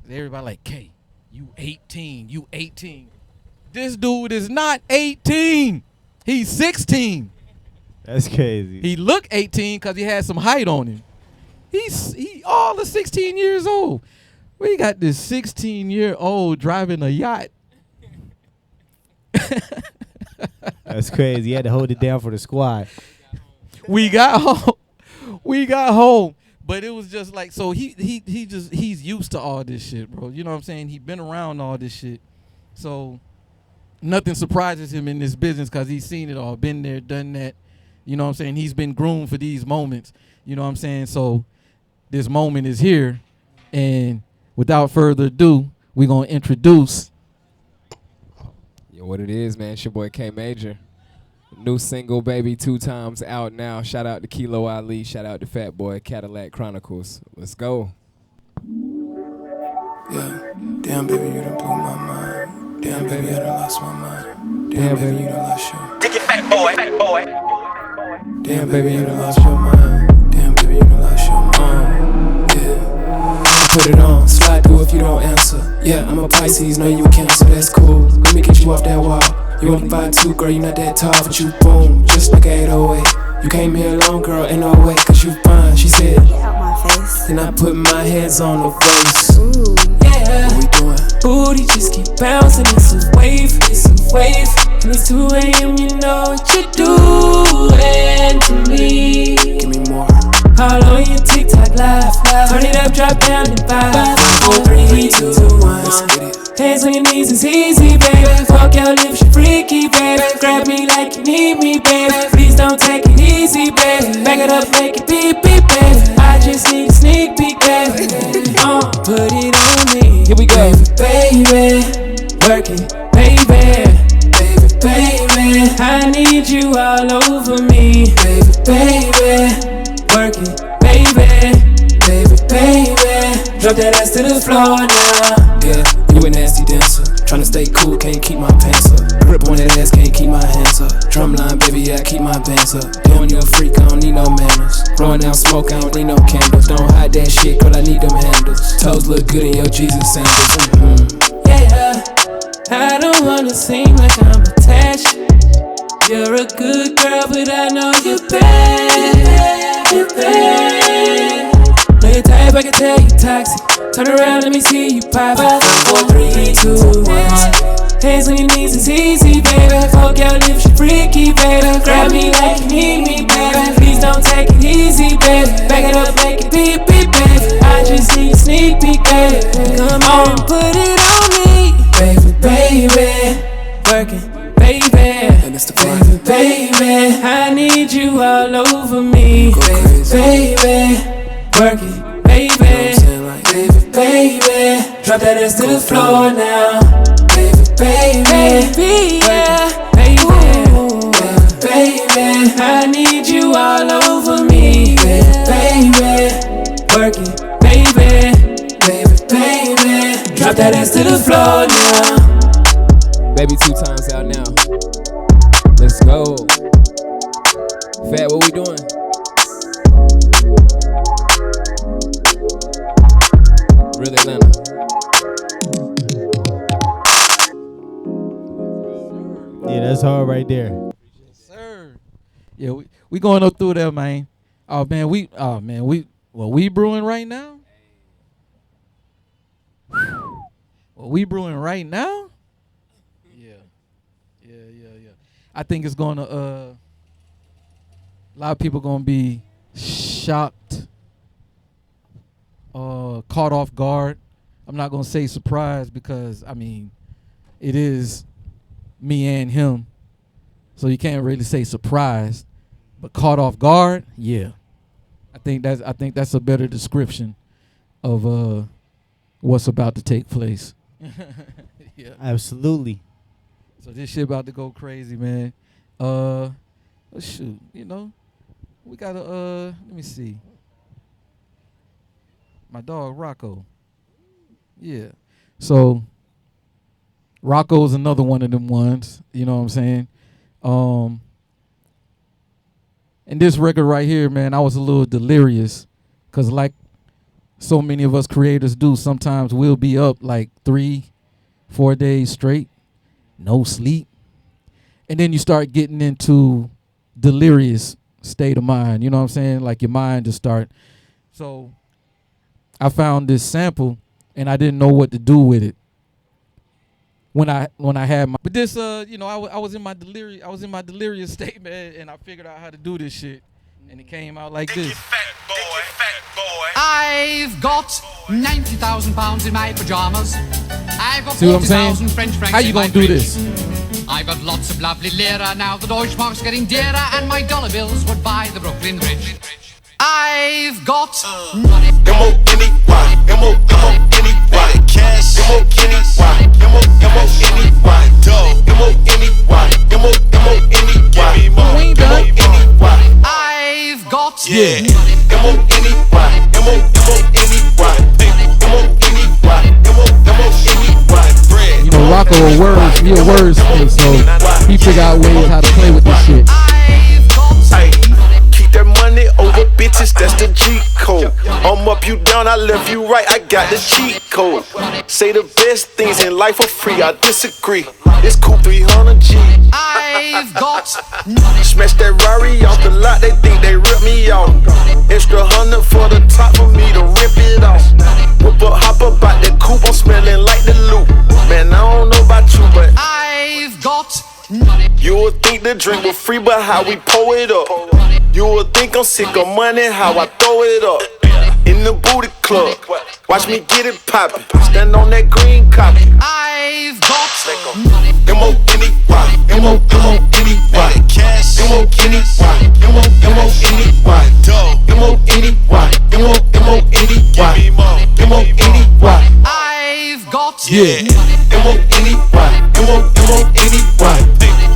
Everybody like, K, you 18. This dude is not 18. He's 16. That's crazy. He look 18 because he had some height on him. He all of 16 years old. We got this 16-year-old driving a yacht. That's crazy. He had to hold it down for the squad. We got home. But it was just like, so he's used to all this shit, bro. You know what I'm saying? He been around all this shit. So nothing surprises him in this business because he's seen it all, been there, done that. You know what I'm saying? He's been groomed for these moments. You know what I'm saying? So this moment is here. And without further ado, we're going to introduce. Yo, what it is, man. It's your boy K Major. New single, baby, 2 times out now. Shout out to Kilo Ali. Shout out to Fatboi, Cadillac Chronicles. Let's go. Yeah, damn baby, you done blew my mind. Damn baby, I done lost my mind. Damn baby, you done lost your. Take it back, boy. Damn baby, you done lost your mind. Damn baby, you done lost your mind. Yeah. Put it on, slide through if you don't answer. Yeah, I'm a Pisces, know you a Cancer, that's cool. Let me get you off that wall. You only 5'2", girl, you not that tall, but you boom, just like a 808. You came here alone, girl, ain't no way, cause you fine. She said, get out my face. Then I put my hands on her waist. Ooh, yeah. What we doing? Booty just keep bouncing, it's a wave, And it's 2 a.m., you know what you're doing to me. Give me more. All on your TikTok live. Turn it up, drop down and 5, 4, 3, 2, 1. Hands on your knees, it's easy, baby. Fuck your lips, you freaky, baby. Grab me like you need me, baby. Please don't take it easy, baby. Back it up, make it beep, beep, baby. I just need a sneak peek, baby. Put it on me. Here we go. Baby, work it, baby. Baby, I need you all over me. Baby, work it, baby. Drop that ass to the floor now. Yeah, you a nasty dancer. Tryna stay cool, can't keep my pants up. Grip on that ass, can't keep my hands up. Drumline, baby, yeah, I keep my bands up. Damn, you a freak, I don't need no manners. Growing out smoke, I don't need no candles. Don't hide that shit, girl, I need them handles. Toes look good in your Jesus sandals. Yeah, I don't wanna seem like I'm attached. You're a good girl, but I know you're bad. You're bad. Know your type, I can tell you toxic. Turn around, let me see you pop. 5, 4, 3, 2, 1. Hands on your knees, it's easy, baby. Fuck your lips, you freaky, baby. Grab me like you need me, baby. Please don't take it easy, baby. Back it up, make it beep, beep, baby. I just need a sneak peek, baby. Come on, put it on me. Baby, working, baby. And it's the baby, I need you all over me. Baby, work it, baby. Baby, drop that ass to the floor now. Baby, yeah. Baby, I need you all over me. Baby, work it, baby. Drop that ass to the floor now. Baby, 2 times out now. Let's go. Fat, what we doing? Real Atlanta. Yeah, that's hard right there. Yes, sir. Yeah, we going up through there, man. We brewing right now? We brewing right now? Yeah. I think it's gonna A lot of people gonna be shocked, caught off guard. I'm not gonna say surprised because I mean, it is me and him, so you can't really say surprised. But caught off guard, yeah. I think that's a better description of what's about to take place. Yeah, absolutely. So this shit about to go crazy, man. Shoot, you know, we gotta let me see. My dog Rocko. Yeah. So Rocko's another one of them ones, you know what I'm saying? And this record right here, man, I was a little delirious because like so many of us creators do, sometimes we'll be up like 3-4 days straight, no sleep. And then you start getting into delirious state of mind, you know what I'm saying? Like your mind just start. So I found this sample and I didn't know what to do with it. When I had my, but this you know, I was in my delirious state, man, and I figured out how to do this shit, and it came out like this. I've got 90,000 pounds in my pajamas. I've got 40,000 French francs. How you gonna do this? I've got lots of lovely lira now. The Deutschmark's getting dearer, and my dollar bills would buy the Brooklyn Bridge. I've got money. Cash, I've got You know, Rocko a wordsmith, so he figure out ways how to play with this shit. That money over bitches, that's the G code. I'm up, you down, I left you right, I got the cheat code. Say the best things in life are free, I disagree. It's cool 300 G. I've got Smash that Rari off the lot, they think they rip me off. Extra 100 for the top for me to rip it off. Whip up, hop up out that coupe, I'm smelling like the loop. Man, I don't know about you, but I've got money. You would think the drink was free, but how we pour it up. You would think I'm sick of money, how I throw it up. In the booty club, watch me get it poppin'. Stand on that green copy. I've got money. M-O-N-E-Y, M-O-N-E-Y, cash, M-O-N-E-Y, M-O-N-E-Y, dough, M-O-N-E-Y, M-O-N-E-Y, M-O-N-E-Y. I've got money. M-O-N-E-Y, M-O-N-E-Y,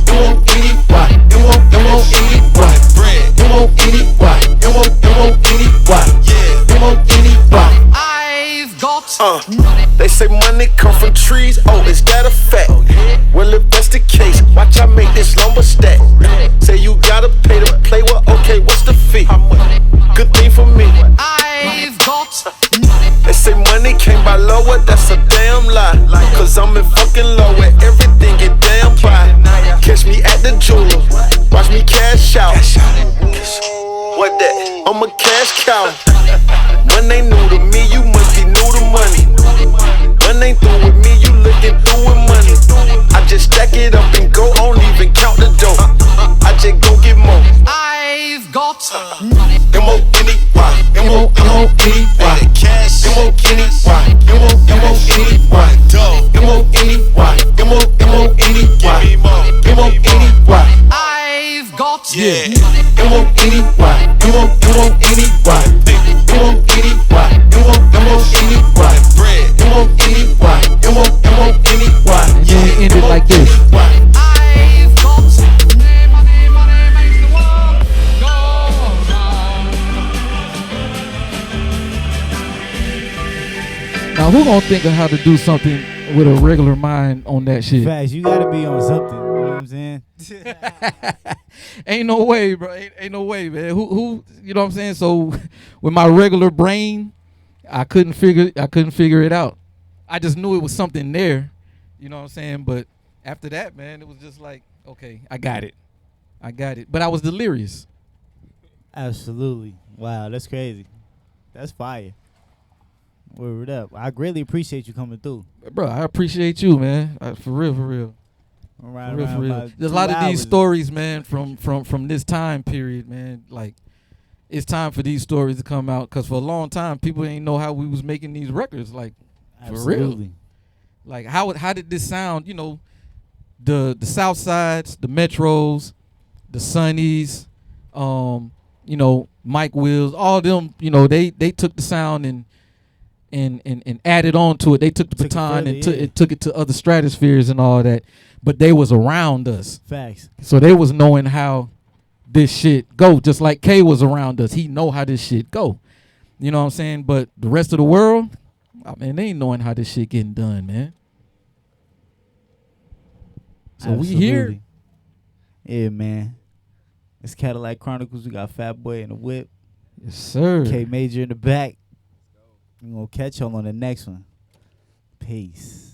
M-O-N-E-Y, M-O-N-E-Y, bread, M-O-N-E-Y, M-O-N-E-Y, yeah, M-O-N-E-Y. I've got money. They say money come from trees, oh, is that a fact? Well, if that's the case, watch I make this lumber stack. Say you gotta pay to play, well, okay, what's the fee? Good thing for me. I've got money. They say money came by lower, that's a damn lie. Cause I'm in fucking low where everything get damn by. Catch me at the jeweler, watch me cash out. What that? I'm a cash cow. When they new to me, you must be new to money. When they through with me, you looking through with money. I just stack it up and go, don't even count the dough. I just go get more. I've got money. M-O-N-E-Y, M-O-N-E-Y, cash, M-O-N-E-Y, M-O-N-E-Y, dough, M-O-N-E-Y, M-O-N-E-Y, M-O-N-E-Y. I've got money. M-O-N-E-Y, M-O-N-E-Y, M-O-N-E-Y, M-O-N-E-Y, bread, M-O-N-E-Y, M-O-N-E-Y. And then we end it like this. I've got money, money makes the world go round. Now who gonna think of how to do something with a regular mind on that shit? Facts, you gotta be on something. You know what I'm saying? Ain't no way, bro. Ain't no way, man. Who? You know what I'm saying? So, with my regular brain, I couldn't figure it out. I just knew it was something there. You know what I'm saying? But after that, man, it was just like, okay, I got it. But I was delirious. Absolutely. Wow, that's crazy. That's fire. Word up. I greatly appreciate you coming through. Bro, I appreciate you, man. For real. Around, For real, around for real. about There's a 2 lot of these hours. stories, man, from this time period, man. Like, it's time for these stories to come out because for a long time, people ain't know how we was making these records. Like, for real. Absolutely. Like, how did this sound? You know, the South Sides, the Metros, the Sunnies, you know, Mike Wills, all them. You know, they took the sound and added on to it. They took the baton and took it to other stratospheres and all that. But they was around us. Facts. So they was knowing how this shit go, just like K was around us. He know how this shit go. You know what I'm saying? But the rest of the world, I mean, they ain't knowing how this shit getting done, man. So Absolutely. we here. Yeah, man. It's Cadillac Chronicles. We got Fatboi in the whip. Yes, sir. K Major in the back. We're going to catch y'all on the next one. Peace.